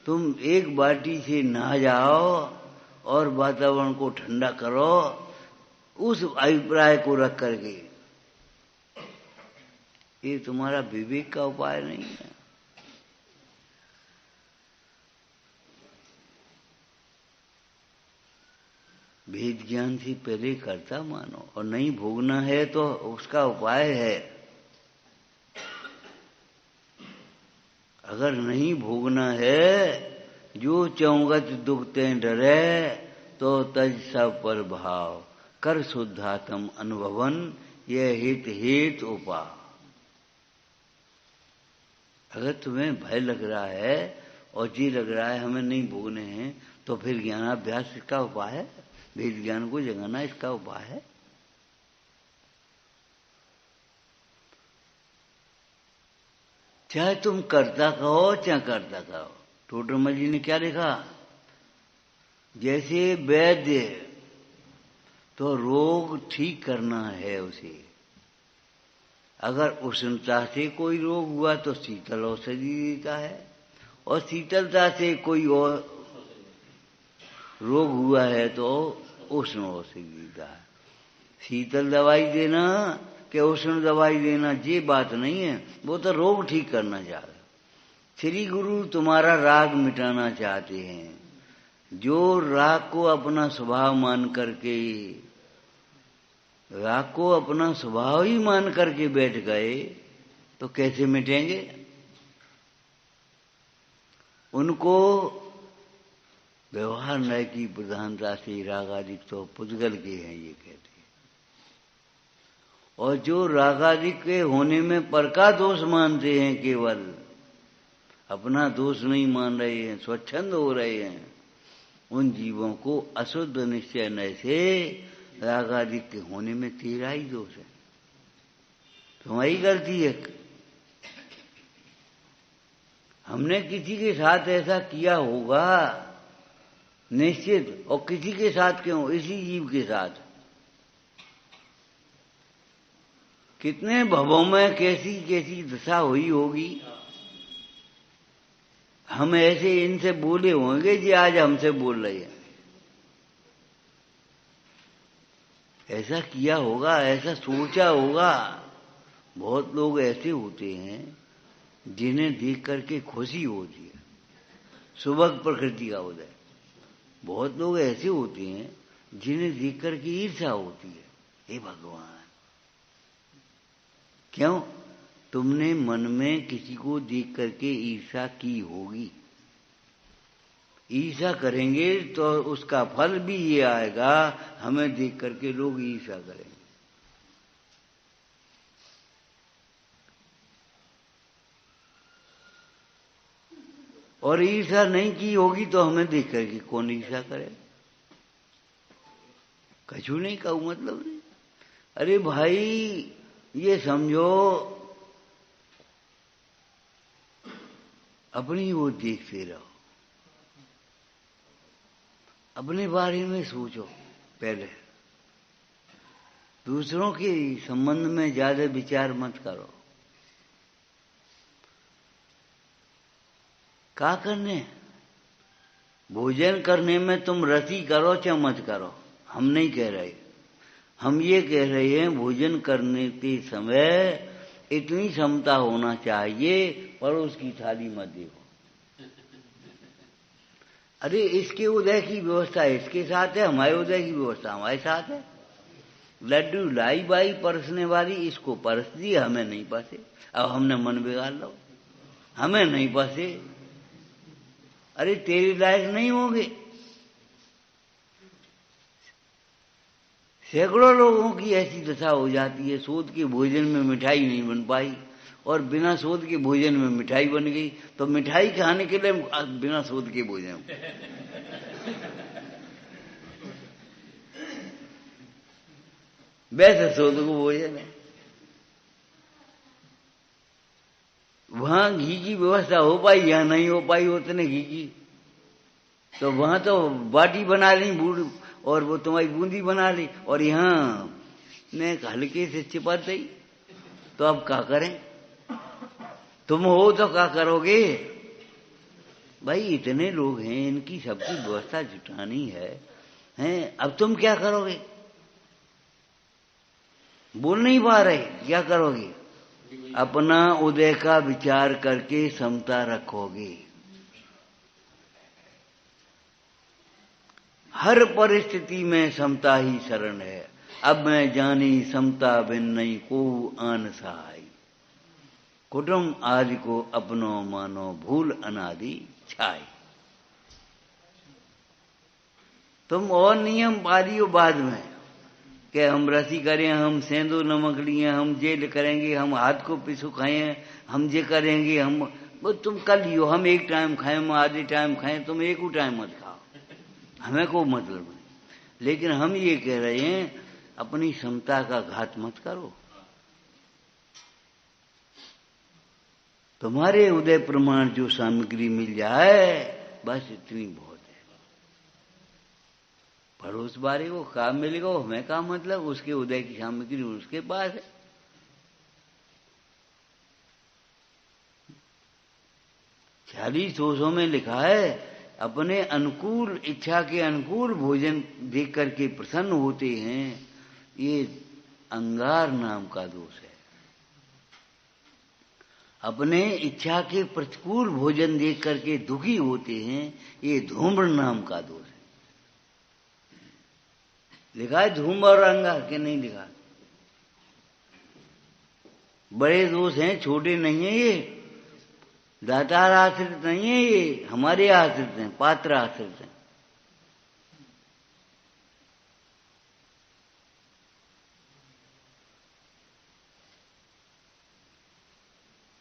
तुम एक बाल्टी से नहा जाओ और वातावरण को ठंडा करो, उस अभिप्राय को रख करके, ये तुम्हारा विवेक का उपाय नहीं है। वेद ज्ञान से पहले कर्ता मानो, और नहीं भोगना है तो उसका उपाय है। अगर नहीं भोगना है, जो चौगत दुखते डरे, तो तज सब पर भाव कर शुद्धात्म अनुभवन, यह हित उपा। अगर तुम्हें भय लग रहा है और जी लग रहा है हमें नहीं भोगने हैं, तो फिर ज्ञानाभ्यास इसका उपाय है, वेद ज्ञान को जगाना इसका उपाय है। चाहे तुम कर्ता कहो चाहे कर्ता कहो। टोटरमल जी ने क्या लिखा, जैसे वैद्य तो रोग ठीक करना है उसे, अगर उष्णता से कोई रोग हुआ तो शीतल औषधि देता है, और शीतलता से कोई और रोग हुआ है तो उष्ण औषधि देता है। शीतल दवाई देना कि उष्ण दवाई देना ये बात नहीं है, वो तो रोग ठीक करना चाह रहे। श्री गुरु तुम्हारा राग मिटाना चाहते हैं। जो राग को अपना स्वभाव मान करके, राग को अपना स्वभाव ही मान करके बैठ गए तो कैसे मिटेंगे? उनको व्यवहार नय की प्रधानता से रागादिक तो पुद्गल के हैं ये कहते हैं। और जो रागादिक के होने में पर का दोष मानते हैं, केवल अपना दोष नहीं मान रहे हैं, स्वच्छंद हो रहे हैं, उन जीवों को अशुद्ध निश्चय नय से रागादिक के होने में तेरा ही दोष है, तुम्हारी गलती है। हमने किसी के साथ ऐसा किया होगा निश्चित, और किसी के साथ क्यों, इसी जीव के साथ कितने भवों में कैसी कैसी दशा हुई होगी। हम ऐसे इनसे बोले होंगे जी आज हमसे बोल रहे हैं, ऐसा किया होगा, ऐसा सोचा होगा। बहुत लोग ऐसे होते हैं जिन्हें देख करके खुशी होती है, सुबह प्रकृति का उदय। बहुत लोग ऐसे होते हैं जिन्हें देख करके ईर्ष्या होती है, हे भगवान क्यों? तुमने मन में किसी को देख करके ईर्ष्या की होगी। ईर्ष्या करेंगे तो उसका फल भी ये आएगा, हमें देख करके लोग ईर्ष्या करेंगे। और ईर्ष्या नहीं की होगी तो हमें देख करके कौन ईर्ष्या करे? कछु नहीं कहूं मतलब नहीं। अरे भाई ये समझो, अपनी वो देखते रहो, अपने बारे में सोचो पहले। दूसरों के संबंध में ज्यादा विचार मत करो। क्या करने? भोजन करने में तुम रति करो चाहे मत करो, हम नहीं कह रहे। हम ये कह रहे हैं भोजन करने के समय इतनी क्षमता होना चाहिए, पड़ोस की थाली मत देखो। अरे इसके उदय की व्यवस्था इसके साथ है, हमारे उदय की व्यवस्था हमारे साथ है। लड्डू लाई बाई परसने वाली, इसको परस दी, हमें नहीं पसे। अब हमने मन बिगाड़ लो, हमें नहीं पसे। अरे तेरे लायक नहीं होंगे। सैकड़ों लोगों की ऐसी दशा हो जाती है, सोध के भोजन में मिठाई नहीं बन पाई और बिना सोध के भोजन में मिठाई बन गई, तो मिठाई खाने के लिए बिना सोध के भोजन। वैसे सोध को भोजन है। वहां घी की व्यवस्था हो पाई, यहां नहीं हो पाई उतने घी की, तो वहां तो बाटी बना ली बूढ़ और वो तुम्हारी बूंदी बना ली, और यहां ने हल्के से चिपा दी। तो अब क्या करें? तुम हो तो क्या करोगे भाई? इतने लोग हैं, इनकी सबकी व्यवस्था जुटानी है, हैं? अब तुम क्या करोगे? बोल नहीं पा रहे, क्या करोगे? अपना उदय का विचार करके समता रखोगे। हर परिस्थिति में समता ही शरण है। अब मैं जानी समता बिन नहीं को आन सहाय। कुटुंब आदि को अपनो मानो भूल अनादि छाई। तुम और नियम पालियो बाद में कि हम रसी करें, हम सेंधो नमक लिए, हम जेल करेंगे, हम हाथ को पिसु खाएं, हम जे करेंगे, हम वो तुम कर लियो। हम एक टाइम खाएं, हम आधे टाइम खाएं, तुम एक ही टाइम मत खाओ, हमें को मतलब नहीं। लेकिन हम ये कह रहे हैं अपनी क्षमता का घात मत करो। तुम्हारे उदय प्रमाण जो सामग्री मिल जाए बस इतनी बहुत है। पड़ोस बारे को काम मिलेगा, हमें काम मतलब, उसके उदय की सामग्री उसके पास है। चालीस दोषों में लिखा है अपने अनुकूल इच्छा के अनुकूल भोजन देख करके प्रसन्न होते हैं, ये अंगार नाम का दोष है। अपने इच्छा के प्रतिकूल भोजन देख करके दुखी होते हैं, ये धूम्र नाम का दोष है। लिखा है धूम्र और अंगार के नहीं लिखा? बड़े दोष हैं, छोटे नहीं है। ये दातार आश्रित नहीं है, ये हमारे आश्रित हैं, पात्र आश्रित हैं।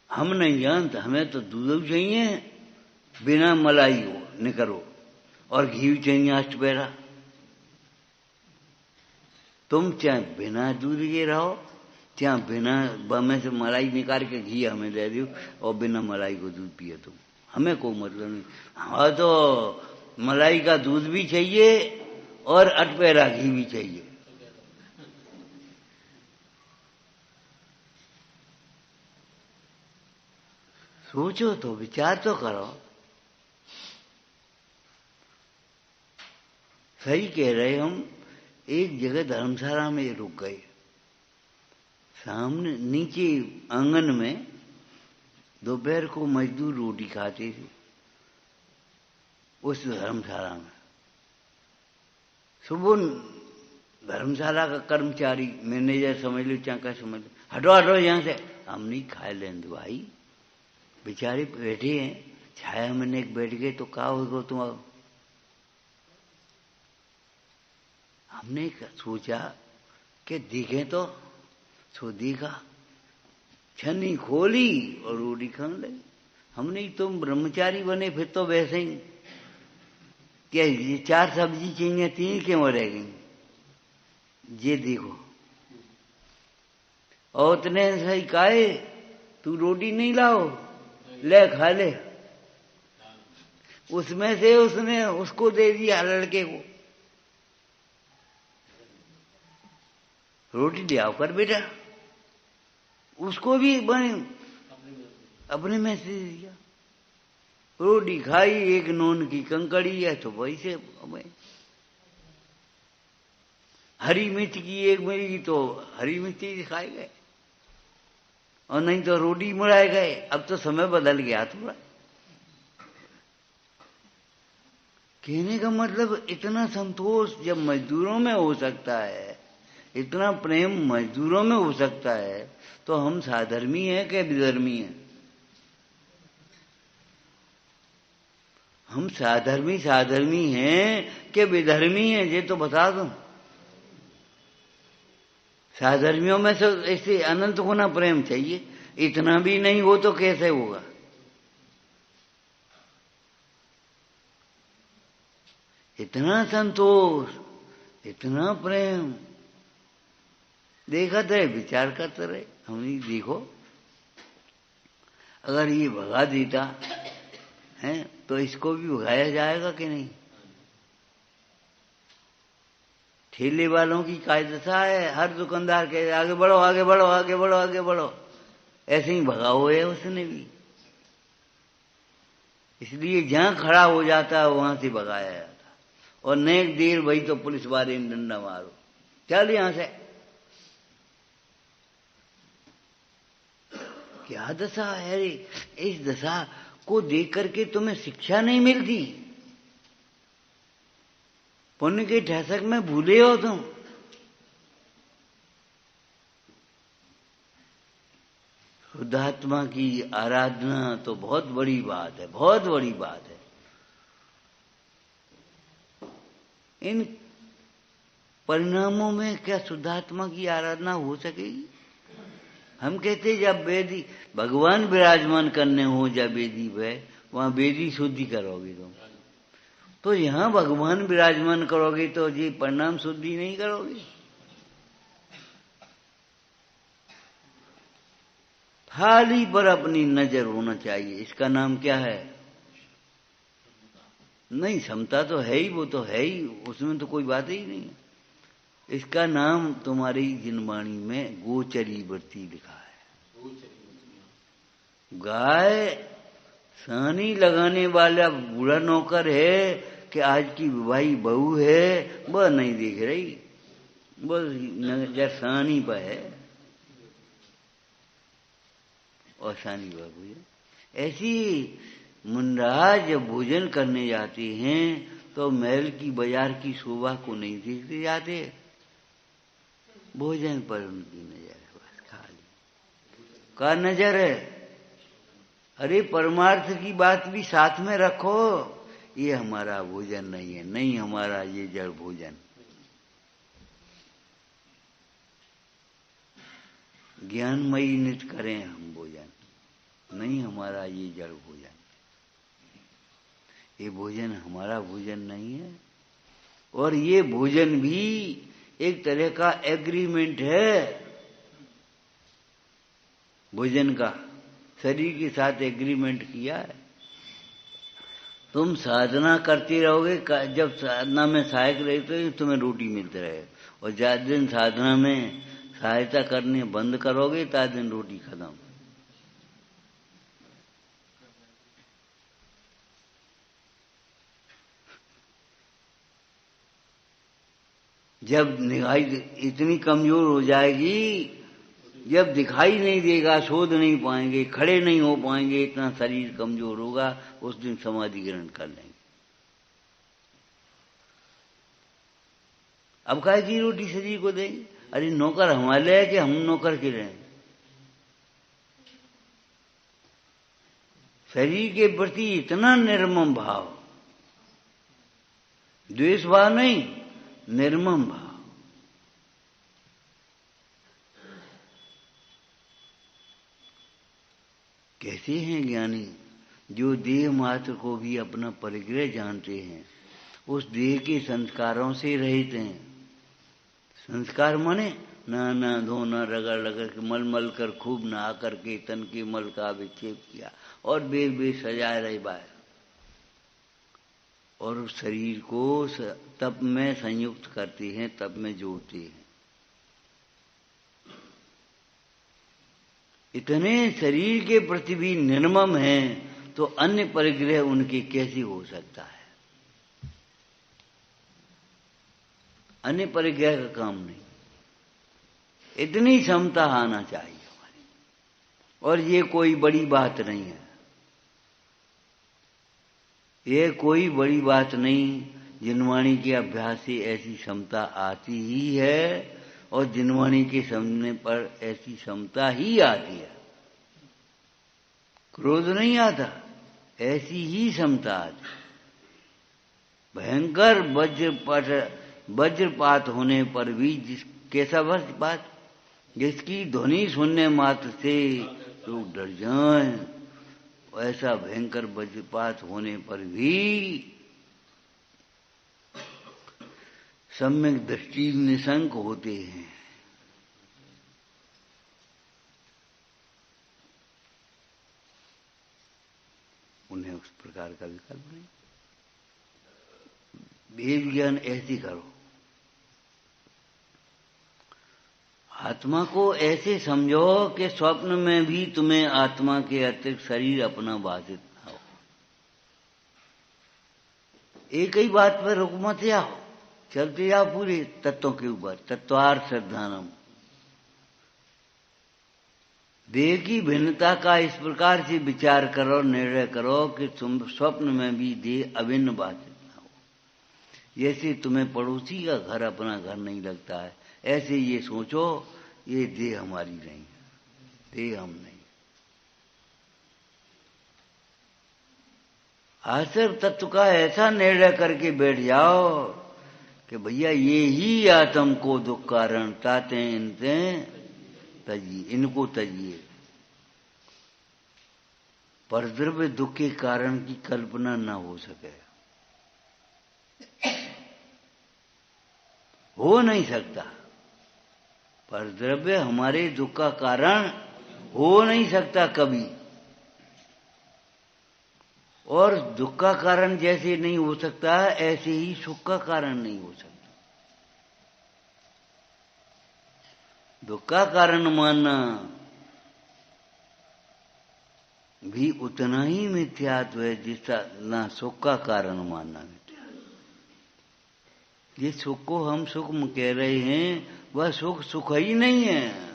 हम नहीं जानते, हमें तो दूध चाहिए बिना मलाई हो निकरो, और घी चाहिए अष्टपैरा। तुम चाहे बिना दूध के रहो, चाहे बिना बमे से मलाई निकाल के घी हमें दे दो, और बिना मलाई को दूध पिए तुम, हमें कोई मतलब नहीं। हमारा तो मलाई का दूध भी चाहिए और अटपैरा घी भी चाहिए। सोचो तो, विचार तो करो। सही कह रहे हम। एक जगह धर्मशाला में रुक गए, सामने नीचे आंगन में दोपहर को मजदूर रोटी खाते थे उस धर्मशाला में। सुबह धर्मशाला का कर्मचारी, मैनेजर समझ लो चाहे क्या समझ लो, हटो हटो यहां से, हम नहीं खाए लेंगे भाई। बेचारे बैठे हैं छाया में, एक बैठ गए तो क्या होगा तुम? हमने सोचा कि देखें तो, सो देखा, छन्नी खोली और रोटी खाने लगी। हमने तुम ब्रह्मचारी बने फिर तो वैसे ही, क्या ये 4 सब्जी चाहिए 3 क्यों रह गई? ये देखो, और उतने सही काहे तू रोटी नहीं लाओ, ले खा ले। उसमें से उसने उसको दे दिया लड़के को। रोटी ले आओ कर बेटा, उसको भी बने अपने में से दिया। रोटी खाई, एक नून की कंकड़ी है तो वही से हमें। हरी मिर्च की एक मिली तो हरी मिर्ची खाए गए, और नहीं तो रोटी मुड़ाए गए। अब तो समय बदल गया थोड़ा। कहने का मतलब इतना संतोष जब मजदूरों में हो सकता है, इतना प्रेम मजदूरों में हो सकता है, तो हम साधर्मी हैं कि विधर्मी हैं? हम साधर्मी हैं कि विधर्मी हैं, ये तो बता दो। साधर्मियों में से ऐसे अनंत गुना प्रेम चाहिए, इतना भी नहीं हो तो कैसे होगा? इतना संतोष, इतना प्रेम। देखते रहे, विचार करते रहे। हमने देखो, अगर ये भगा देता है तो इसको भी भगाया जाएगा कि नहीं? ठेले वालों की काय दशा है, हर दुकानदार कहे आगे बढ़ो आगे बढ़ो आगे बढ़ो आगे बढ़ो, ऐसे ही भगा हुआ है उसने भी। इसलिए जहां खड़ा हो जाता है वहां से भगाया जाता। और नेक देर भाई तो पुलिस वाले ने डंडा मारो, चल यहां से। क्या दशा है रे? इस दशा को देख करके तुम्हें शिक्षा नहीं मिलती? पुण्य के ठहसक में भूले हो तुम। शुद्धात्मा की आराधना तो बहुत बड़ी बात है, बहुत बड़ी बात है। इन परिणामों में क्या शुद्धात्मा की आराधना हो सकेगी? हम कहते जब वेदी भगवान विराजमान करने हो, जब वेदी पे वहां वेदी शुद्धि करोगे तुम, तो यहां भगवान विराजमान करोगे तो जी परिणाम शुद्धि नहीं करोगे। थाली पर अपनी नजर होना चाहिए। इसका नाम क्या है? नहीं, समता तो है ही, वो तो है ही, उसमें तो कोई बात ही नहीं है। इसका नाम तुम्हारी जिनवाणी में गोचरी वृत्ति लिखा है। गाय सानी लगाने वाला बूढ़ा नौकर है कि आज की विवाही बहू है, वह नहीं देख रही, बस नजर सानी पर है। और सानी बाबू ऐसी मुंडा जब भोजन करने जाते हैं तो महल की बाजार की शोभा को नहीं देखते जाते, भोजन पर उनकी नजर है, बस खाली का नजर है। अरे परमार्थ की बात भी साथ में रखो। ये हमारा भोजन नहीं है, नहीं हमारा ये जड़ भोजन। ज्ञानमयी नित करें हम भोजन, नहीं हमारा ये जड़ भोजन। ये भोजन हमारा भोजन नहीं है। और ये भोजन भी एक तरह का एग्रीमेंट है भोजन का, शरीर के साथ एग्रीमेंट किया है। तुम साधना करते रहोगे, जब साधना में सहायक रहे तो तुम्हें रोटी मिलती रहे, और ज्यादा दिन साधना में सहायता करने बंद करोगे तो दिन रोटी खत्म। जब निगाह इतनी कमजोर हो जाएगी, जब दिखाई नहीं देगा, शोध नहीं पाएंगे, खड़े नहीं हो पाएंगे, इतना शरीर कमजोर होगा, उस दिन समाधि ग्रहण कर लेंगे। अब काहे की रोटी शरीर को देंगे? अरे नौकर हमारे है कि हम नौकर के रहें? शरीर के प्रति इतना निर्मम भाव, द्वेष भाव नहीं, निर्मम भाव। कैसे हैं ज्ञानी? जो देह मात्र को भी अपना परिग्रह जानते हैं, उस देह के संस्कारों से रहित हैं। संस्कार माने नहाना धोना, रगड़ रगड़ के मल मल कर खूब नहा करके तन के मल का विक्षेप किया और बेर बेर सजाए रहे बाय, और उस शरीर को तप में संयुक्त करते हैं, तप में जोड़ते हैं। इतने शरीर के प्रति भी निर्मम हैं तो अन्य परिग्रह उनके कैसे हो सकता है? अन्य परिग्रह का काम नहीं, इतनी क्षमता आना चाहिए हमारी। और ये कोई बड़ी बात नहीं है, ये कोई बड़ी बात नहीं। जिनवाणी के अभ्यास से ऐसी क्षमता आती ही है और जिनवाणी के सामने पर ऐसी क्षमता ही आती है। क्रोध नहीं आता, ऐसी ही क्षमता आती। भयंकर वज्रपात होने पर भी कैसा वज्रपात, जिसकी ध्वनि सुनने मात्र से लोग डर जाएं, ऐसा भयंकर वज्रपात होने पर भी सम्यक दृष्टि निशंक होते हैं। उन्हें उस प्रकार का विकल्प नहीं। वेद ज्ञान ऐसी करो, आत्मा को ऐसे समझो कि स्वप्न में भी तुम्हें आत्मा के अतिरिक्त शरीर अपना बाधित ना हो। एक ही बात पर रुक मत जाओ, चलते जाओ पूरे तत्वों के ऊपर। तत्वार श्रद्धानम, देह की भिन्नता का इस प्रकार से विचार करो, निर्णय करो कि तुम स्वप्न में भी देह अभिन्न बाधित ना हो। जैसे तुम्हें पड़ोसी का घर अपना घर नहीं लगता है, ऐसे ये सोचो ये देह हमारी नहीं है, देह हम नहीं। आश्रम तत्व का ऐसा निर्णय करके बैठ जाओ कि भैया ये ही आत्म को दुख कारण ताते इनते तजिए, इनको तजिए। परद्रव्य दुख के कारण की कल्पना न हो सके, हो नहीं सकता। परद्रव्य हमारे दुख का कारण हो नहीं सकता कभी। और दुख का कारण जैसे नहीं हो सकता, ऐसे ही सुख का कारण नहीं हो सकता। दुख का कारण मानना भी उतना ही मिथ्यात्व है जितना सुख का कारण मानना मिथ्यात्व। ये सुख को हम सुख कह रहे हैं, वह सुख सुख ही नहीं है।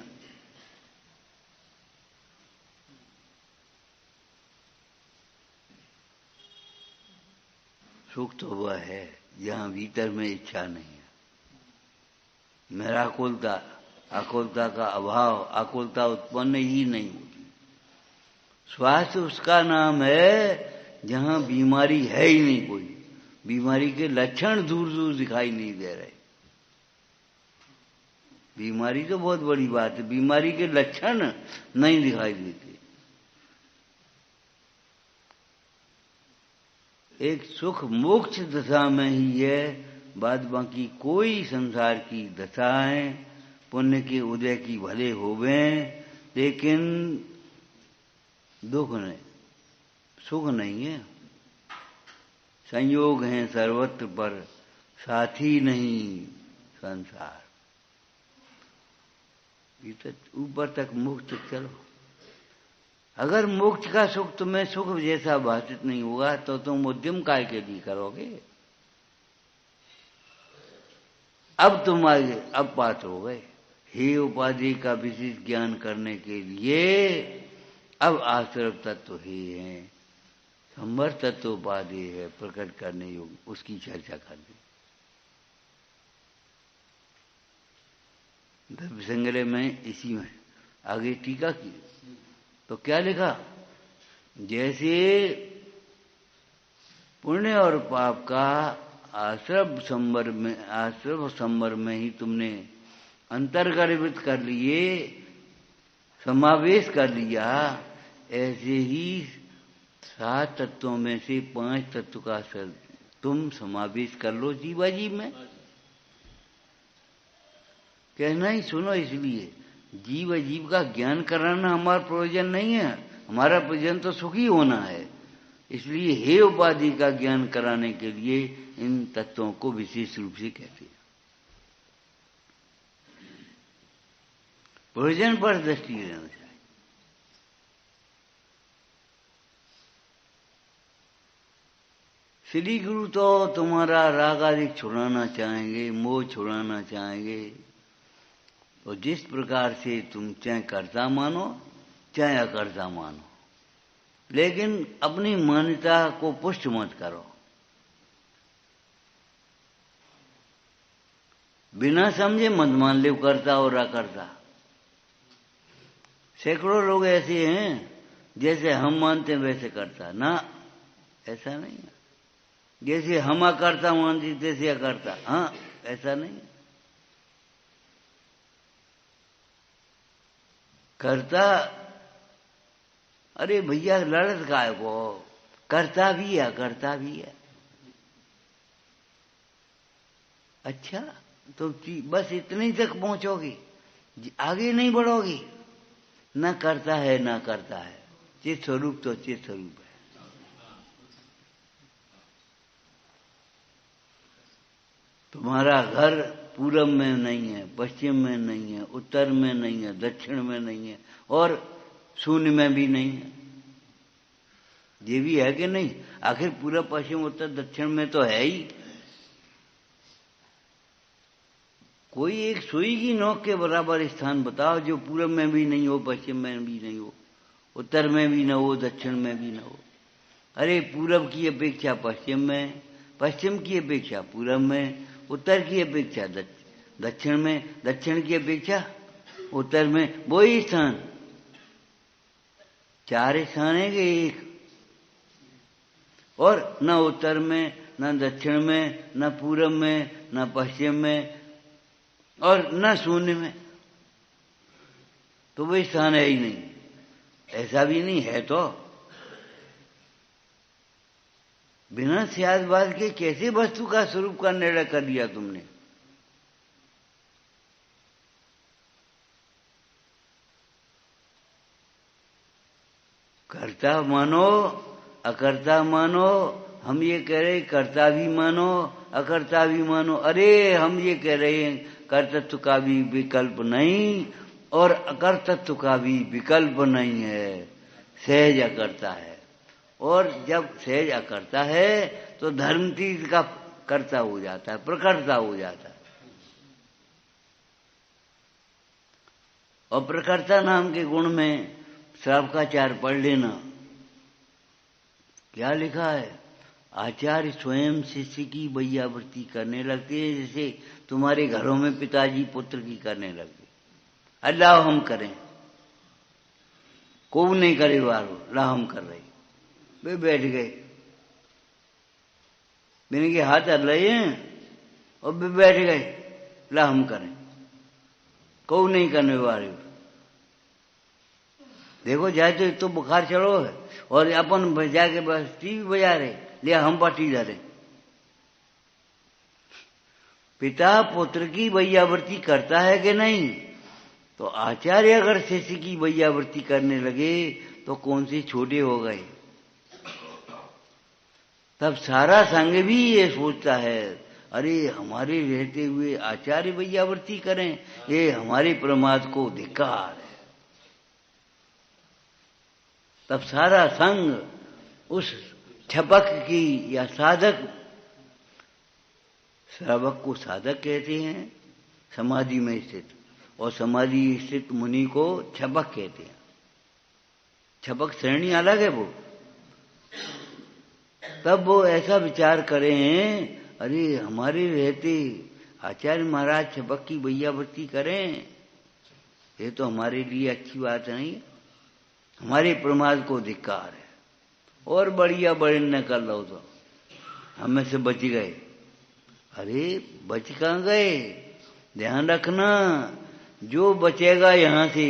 सुख तो वह है जहां भीतर में इच्छा नहीं है। निराकुलता, आकुलता का अभाव, आकुलता उत्पन्न ही नहीं होती। स्वास्थ्य उसका नाम है जहां बीमारी है ही नहीं कोई, बीमारी के लक्षण दूर दूर दिखाई नहीं दे रहे। बीमारी तो बहुत बड़ी बात है, बीमारी के लक्षण नहीं दिखाई देते। एक सुख मोक्ष दशा में ही है, बाद बाकी कोई संसार की दशाएं पुण्य के उदय की भले होवे, लेकिन दुख नहीं, सुख नहीं है। संयोग है सर्वत्र पर, साथी नहीं संसार। ऊपर तक मोक्ष चलो। अगर मोक्ष का सुख तुम्हें सुख जैसा भाषित नहीं होगा तो तुम उद्यम काय के लिए करोगे? अब तुम आगे, अब पात्र हो गए। हे उपाधि का विशेष ज्ञान करने के लिए अब आश्रय तत्व ही है, संवर तत्व उपाधि है प्रकट करने योग्य, उसकी चर्चा करनी। द्रव्य संग्रह में इसी में आगे टीका की तो क्या लिखा, जैसे पुण्य और पाप का आश्रव संवर में ही तुमने अंतर्गर्भित कर लिए, समावेश कर लिया, ऐसे ही 7 तत्वों में से 5 तत्व का तुम समावेश कर लो जीवाजीव में। कहना ही सुनो, इसलिए जीव अजीव का ज्ञान कराना हमारा प्रयोजन नहीं है, हमारा प्रयोजन तो सुखी होना है। इसलिए हे उपाधि का ज्ञान कराने के लिए इन तत्वों को विशेष रूप से कहते हैं। प्रयोजन पर दृष्टि रहना चाहिए। श्री गुरु तो तुम्हारा राग आदि छुड़ाना चाहेंगे, मोह छुड़ाना चाहेंगे। तो जिस प्रकार से तुम चाहे कर्ता मानो चाहे अकर्ता मानो, लेकिन अपनी मान्यता को पुष्ट मत करो। बिना समझे मत मान ले कर्ता और अकर्ता। सैकड़ों लोग ऐसे हैं जैसे हम मानते हैं वैसे करता ना, ऐसा नहीं है। जैसे हम अकर्ता मानते तैसे अकर्ता, हाँ ऐसा नहीं है। करता, अरे भैया लड़त काय को, करता भी है अकर्ता भी है। अच्छा तो बस इतने तक पहुंचोगी, आगे नहीं बढ़ोगी। न करता है न करता है, चित स्वरूप तो चित स्वरूप है। तुम्हारा घर पूरब में नहीं है, पश्चिम में नहीं है, उत्तर में नहीं है, दक्षिण में नहीं है और शून्य में भी नहीं है। ये भी है कि नहीं? आखिर पूरब पश्चिम उत्तर दक्षिण में तो है ही। कोई एक सुई की नोक के बराबर स्थान बताओ जो पूरब में भी नहीं हो, पश्चिम में भी नहीं हो, उत्तर में भी न हो, दक्षिण में भी न हो। अरे पूरब की अपेक्षा पश्चिम में, पश्चिम की अपेक्षा पूरब में, उत्तर की अपेक्षा दक्षिण में, दक्षिण की अपेक्षा उत्तर में, वही स्थान। चार स्थान है कि एक? और न उत्तर में, न दक्षिण में, न पूरब में, न पश्चिम में और न शून्य में, तो वही स्थान है ही नहीं। ऐसा भी नहीं है तो बिना सियासबाज के कैसे वस्तु का स्वरूप का निर्णय कर दिया तुमने? कर्ता मानो अकर्ता मानो, हम ये कह रहे कर्ता भी मानो अकर्ता भी मानो। अरे हम ये कह रहे हैं कर्तृत्व का भी विकल्प नहीं और अकर्तृत्व का भी विकल्प नहीं है, सहज अकर्ता है। और जब सहज अकर्ता है तो धर्मतीर्थ का कर्ता हो जाता है, प्रकर्ता हो जाता है। और प्रकर्ता नाम के गुण में श्रावकाचार्य पढ़ लेना, क्या लिखा है? आचार्य स्वयं शिष्य की वैयावृत्ति करने लगते हैं, जैसे तुम्हारे घरों में पिताजी पुत्र की करने लगते। अल्लाह हम करें, को नहीं करे वालो, ला हम कर रहे। वे बैठ गए, मैंने के हाथ हल रहे हैं और वे बैठ गए, ला हम करें, को नहीं करने वाले। देखो जाए तो बुखार चढ़ो है और अपन जाके बस टीवी बजा रहे, ले हम पार्टी जा रहे। पिता पुत्र की वैयावृत्ति करता है कि नहीं? तो आचार्य अगर शिष्य की वैयावृत्ति करने लगे तो कौन से छोटे हो गए? तब सारा संघ भी ये सोचता है, अरे हमारे रहते हुए आचार्य वैयावृत्ति करें, ये हमारे प्रमाद को धिक्कार है। तब सारा संघ उस छपक की या साधक, श्रावक को साधक कहते हैं समाधि में स्थित, और समाधि स्थित मुनि को छपक कहते हैं। छपक श्रेणी अलग है वो। तब वो ऐसा विचार करें, अरे हमारे रहते आचार्य महाराज छपक की वैयावृत्ति करें, ये तो हमारे लिए अच्छी बात नहीं, हमारे प्रमाद को धिक्कार है। और बढ़िया बड़े न कर लो तो हमें से बच गए। अरे बच कहाँ गए? ध्यान रखना, जो बचेगा यहां से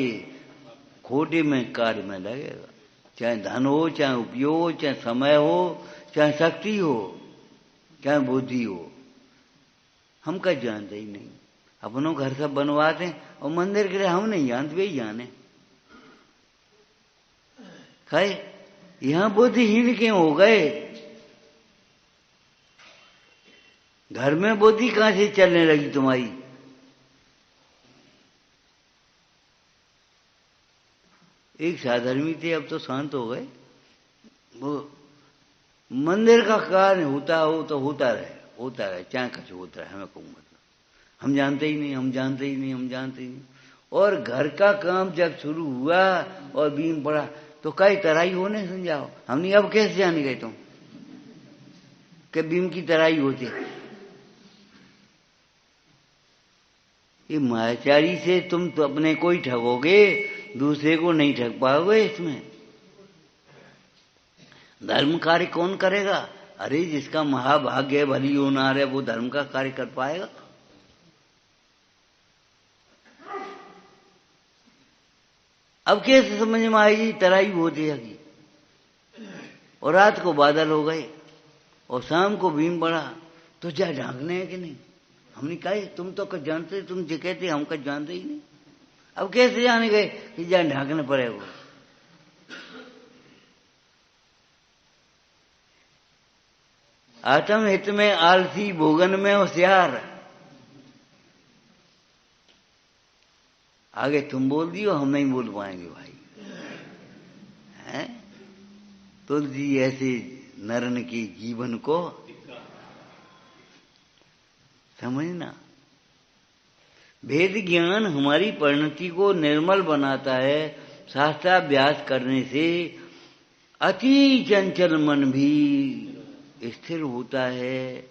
खोटे में कार्य में लगेगा, चाहे धन हो, चाहे उपयोग हो, चाहे समय हो, चाहे शक्ति हो, चाहे बुद्धि हो। हम कहीं जानते ही नहीं, अपनों घर सब बनवाते हैं और मंदिर के लिए हम नहीं जानते, वे ही जाने। खाए यहां बुद्धिहीन क्यों हो गए? घर में बुद्धि कहां से चलने लगी तुम्हारी? एक साधर्मी थे, अब तो शांत हो गए। वो मंदिर का कार्य होता हो तो होता रहे चाहे कुछ होता रहे, हमें को मतलब हम जानते ही नहीं, हम जानते ही नहीं, हम जानते ही नहीं। और घर का काम जब शुरू हुआ और बीम पड़ा तो कई तराई होने सुन जाओ, हमने अब कैसे जाने गए तुम कि बीम की तराई होती। ये मायाचारी से तुम तो अपने को ही ठगोगे, दूसरे को नहीं ठग पाओगे। इसमें धर्म कार्य कौन करेगा? अरे जिसका महाभाग्य है, भली होनार है, वो धर्म का कार्य कर पाएगा। अब कैसे समझ में आएगी तराई होती है कि और रात को बादल हो गए और शाम को बीम पड़ा तो जा ढांकने है कि नहीं? हमने कहा तुम तो कुछ जानते, तुम जो कहते हम कुछ जानते ही नहीं। अब कैसे जाने गए कि जा ढांकने पड़ेगा? आत्म हित में आलसी, भोगन में होशियार। आगे तुम बोल दियो, हम नहीं बोल पाएंगे भाई। हैं? तुलसी ऐसे नरन के जीवन को समझना। वेद ज्ञान हमारी परिणति को निर्मल बनाता है। शास्त्राभ्यास करने से अति चंचल मन भी स्थिर होता है,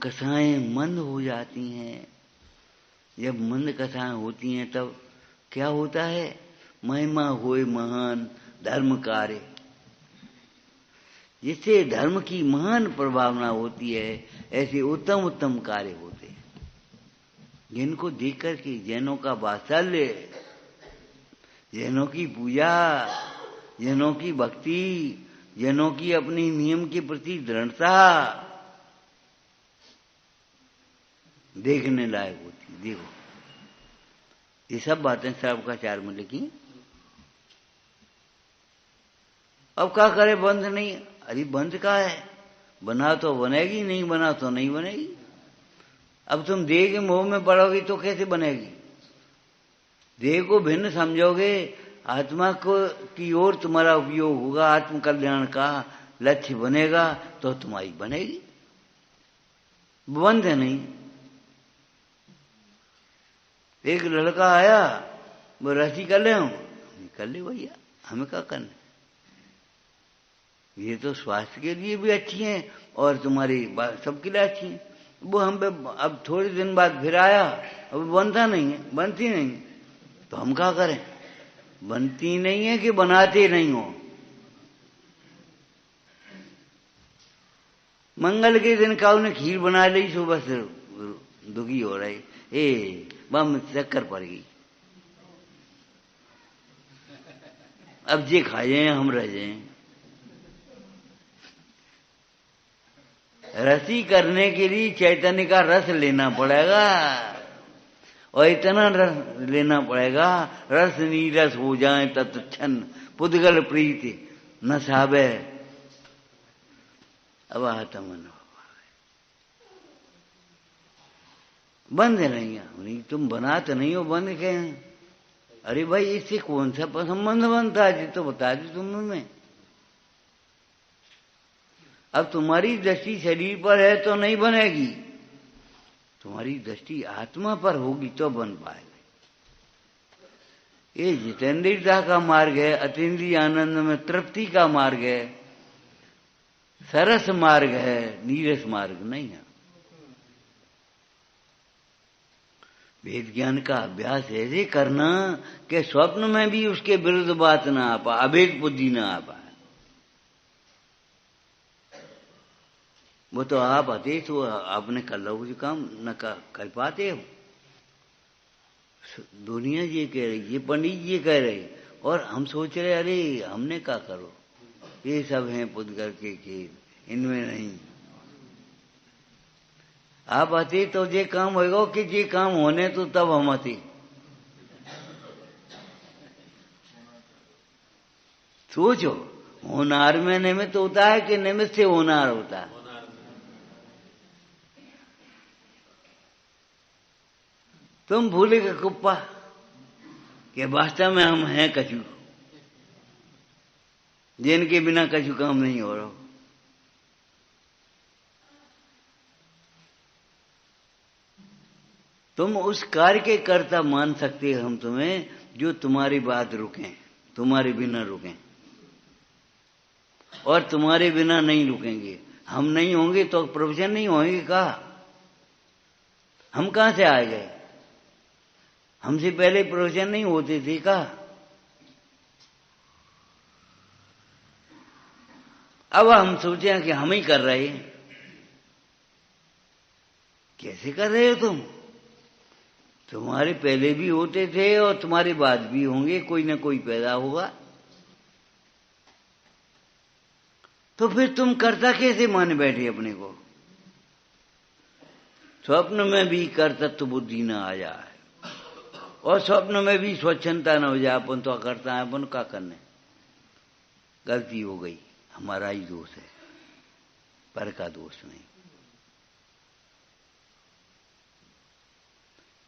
कथाएं मंद हो जाती हैं। जब मंद कथाएं होती हैं तब क्या होता है? महिमा होए महान धर्म कार्य, जिससे धर्म की महान प्रभावना होती है। ऐसे उत्तम उत्तम कार्य होते हैं जिनको देख करके जैनों का वात्सल्य, जैनों की पूजा, जैनों की भक्ति, जैनों की अपनी नियम के प्रति दृढ़ता देखने लायक होती। देखो ये सब बातें सर्वकाचार में लिखी। अब क्या करे? बंद नहीं। अरे बंद का है? बना तो बनेगी, नहीं बना तो नहीं बनेगी। अब तुम देह के मोह में पड़ोगी तो कैसे बनेगी? देह को भिन्न समझोगे, आत्मा को की ओर तुम्हारा उपयोग होगा, आत्म कल्याण का लक्ष्य बनेगा तो तुम्हारी बनेगी। बंद नहीं। एक लड़का आया, वो रस्सी कर ले, कर ले भैया, हमें क्या करना? ये तो स्वास्थ्य के लिए भी अच्छी हैं और तुम्हारी सबके लिए अच्छी हैं। वो हम पे अब थोड़े दिन बाद फिर आया, अब बनता नहीं है, बनती नहीं है, तो हम क्या करें? बनती नहीं है कि बनाते नहीं हो? मंगल के दिन काऊ ने खीर बना ली, सुबह से दुखी हो रही, बम चक्कर पड़ गई। अब जे खा जाए हम रह जाए। रसी करने के लिए चैतन्य का रस लेना पड़ेगा और इतना रस लेना पड़ेगा, रस नीरस हो जाए तत्क्षण पुद्गल प्रीति न साबे। अब आता मन बंद नहीं है। तुम बनाते नहीं हो, बंद के हैं। अरे भाई इससे कौन सा संबंध बनता है? तो बता दी तुमने। अब तुम्हारी दृष्टि शरीर पर है तो नहीं बनेगी, तुम्हारी दृष्टि आत्मा पर होगी तो बन पाएगी। ये जितेंद्रियता का मार्ग है, अतीन्द्रिय आनंद में तृप्ति का मार्ग है, सरस मार्ग है, नीरस मार्ग नहीं है। वेद ज्ञान का अभ्यास ऐसे करना कि स्वप्न में भी उसके विरुद्ध बात ना आ पाए, अभेद बुद्धि ना आ पाए। वो तो आप आते तो आपने कर लो जो काम न कर पाते हो। दुनिया ये कह रही, ये पंडित ये कह रहे, और हम सोच रहे अरे हमने क्या करो, ये सब हैं पुद्गल के खेल, इनमें नहीं। आप आते तो ये काम होगा कि ये काम होने तो तब हम आते। सोचो, होनार में निमित्त होता है कि निमित्त से होनार होता है? तुम भूले का कुप्पा कि वास्तव में हम हैं कछु। जिनके बिना कछु काम नहीं हो रहा। तुम उस कार्य के कर्ता मान सकते हम तुम्हें जो तुम्हारी बात रुकें, तुम्हारे बिना रुकें, और तुम्हारे बिना नहीं रुकेंगे। हम नहीं होंगे तो प्रवचन नहीं होंगे कहा? हम कहां से आ गए? हमसे पहले प्रवचन नहीं होते थे कहा? अब हम सोचे कि हम ही कर रहे हैं। कैसे कर रहे हो तुम? तुम्हारे पहले भी होते थे और तुम्हारे बाद भी होंगे, कोई ना कोई पैदा होगा। तो फिर तुम कर्ता कैसे मान बैठे अपने को? स्वप्न में भी कर्तृत्व बुद्धि न आ जाए और स्वप्न में भी स्वच्छंदता न हो जाए, अपन तो करता है, अपन क्या करने? गलती हो गई, हमारा ही दोष है, पर का दोष नहीं।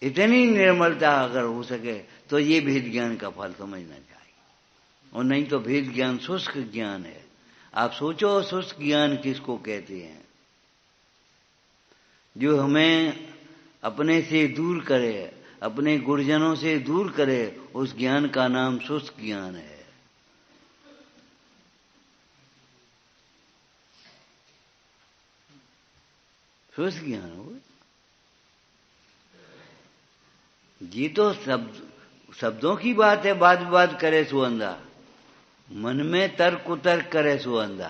इतनी निर्मलता अगर हो सके तो ये भेद ज्ञान का फल समझना चाहिए, और नहीं तो भेद ज्ञान शुष्क ज्ञान है। आप सोचो शुष्क ज्ञान किसको कहते हैं? जो हमें अपने से दूर करे, अपने गुरुजनों से दूर करे, उस ज्ञान का नाम शुष्क ज्ञान है। शुष्क ज्ञान हो। ये तो शब्दों की बात है। वाद विवाद करे सो अंधा, मन में तर्क कुतर्क करे सो अंधा।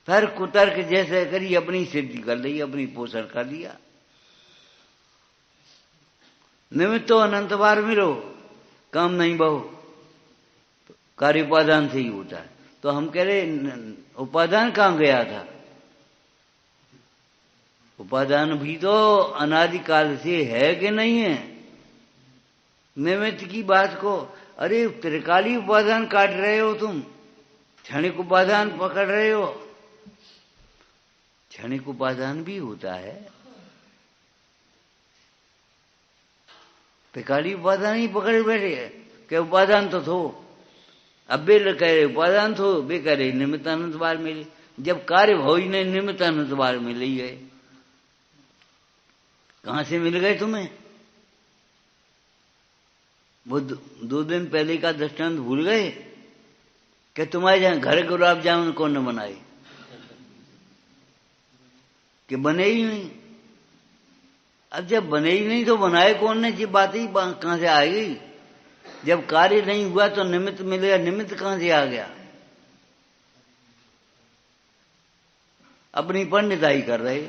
तर्क कुतर्क जैसे करी अपनी सिद्धि कर ली, अपनी पोषण कर लिया। निमित्त तो अनंत बार मिलो, काम नहीं बहु, कार्य उपादान से ही होता है। तो हम कह रहे उपादान कहां गया था? उपादान भी तो अनादिकाल से है कि नहीं है? निमित्त की बात को, अरे त्रिकाली उपादान काट रहे हो तुम, क्षणिक उपादान पकड़ रहे हो। क्षणिक उपादान भी होता है, त्रिकाली उपादान ही पकड़ बैठे क्या? उपादान तो थो, अब बे कह रहे उपादान थो, बे कह रहे निमित्तानंद बार मिले। जब कार्य भाव ही नहीं, निमित्तानंद बार मिले ही गए। कहां से मिल गए तुम्हें? वो 2 दिन पहले का दृष्टांत भूल गए कि तुम्हारे जहां घर गुलाब जामुन कौन न बनाए? कि बने ही नहीं। अब जब बने ही नहीं तो बनाए कौन ने? ये बात ही कहां से आ गई? जब कार्य नहीं हुआ तो निमित्त मिलेगा, निमित्त कहां से आ गया? अपनी पंडिताई कर रहे।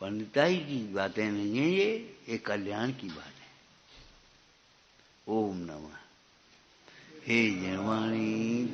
पंडिताई की बातें नहीं है ये कल्याण की बात है। ओम नमः। हे जनवाणी।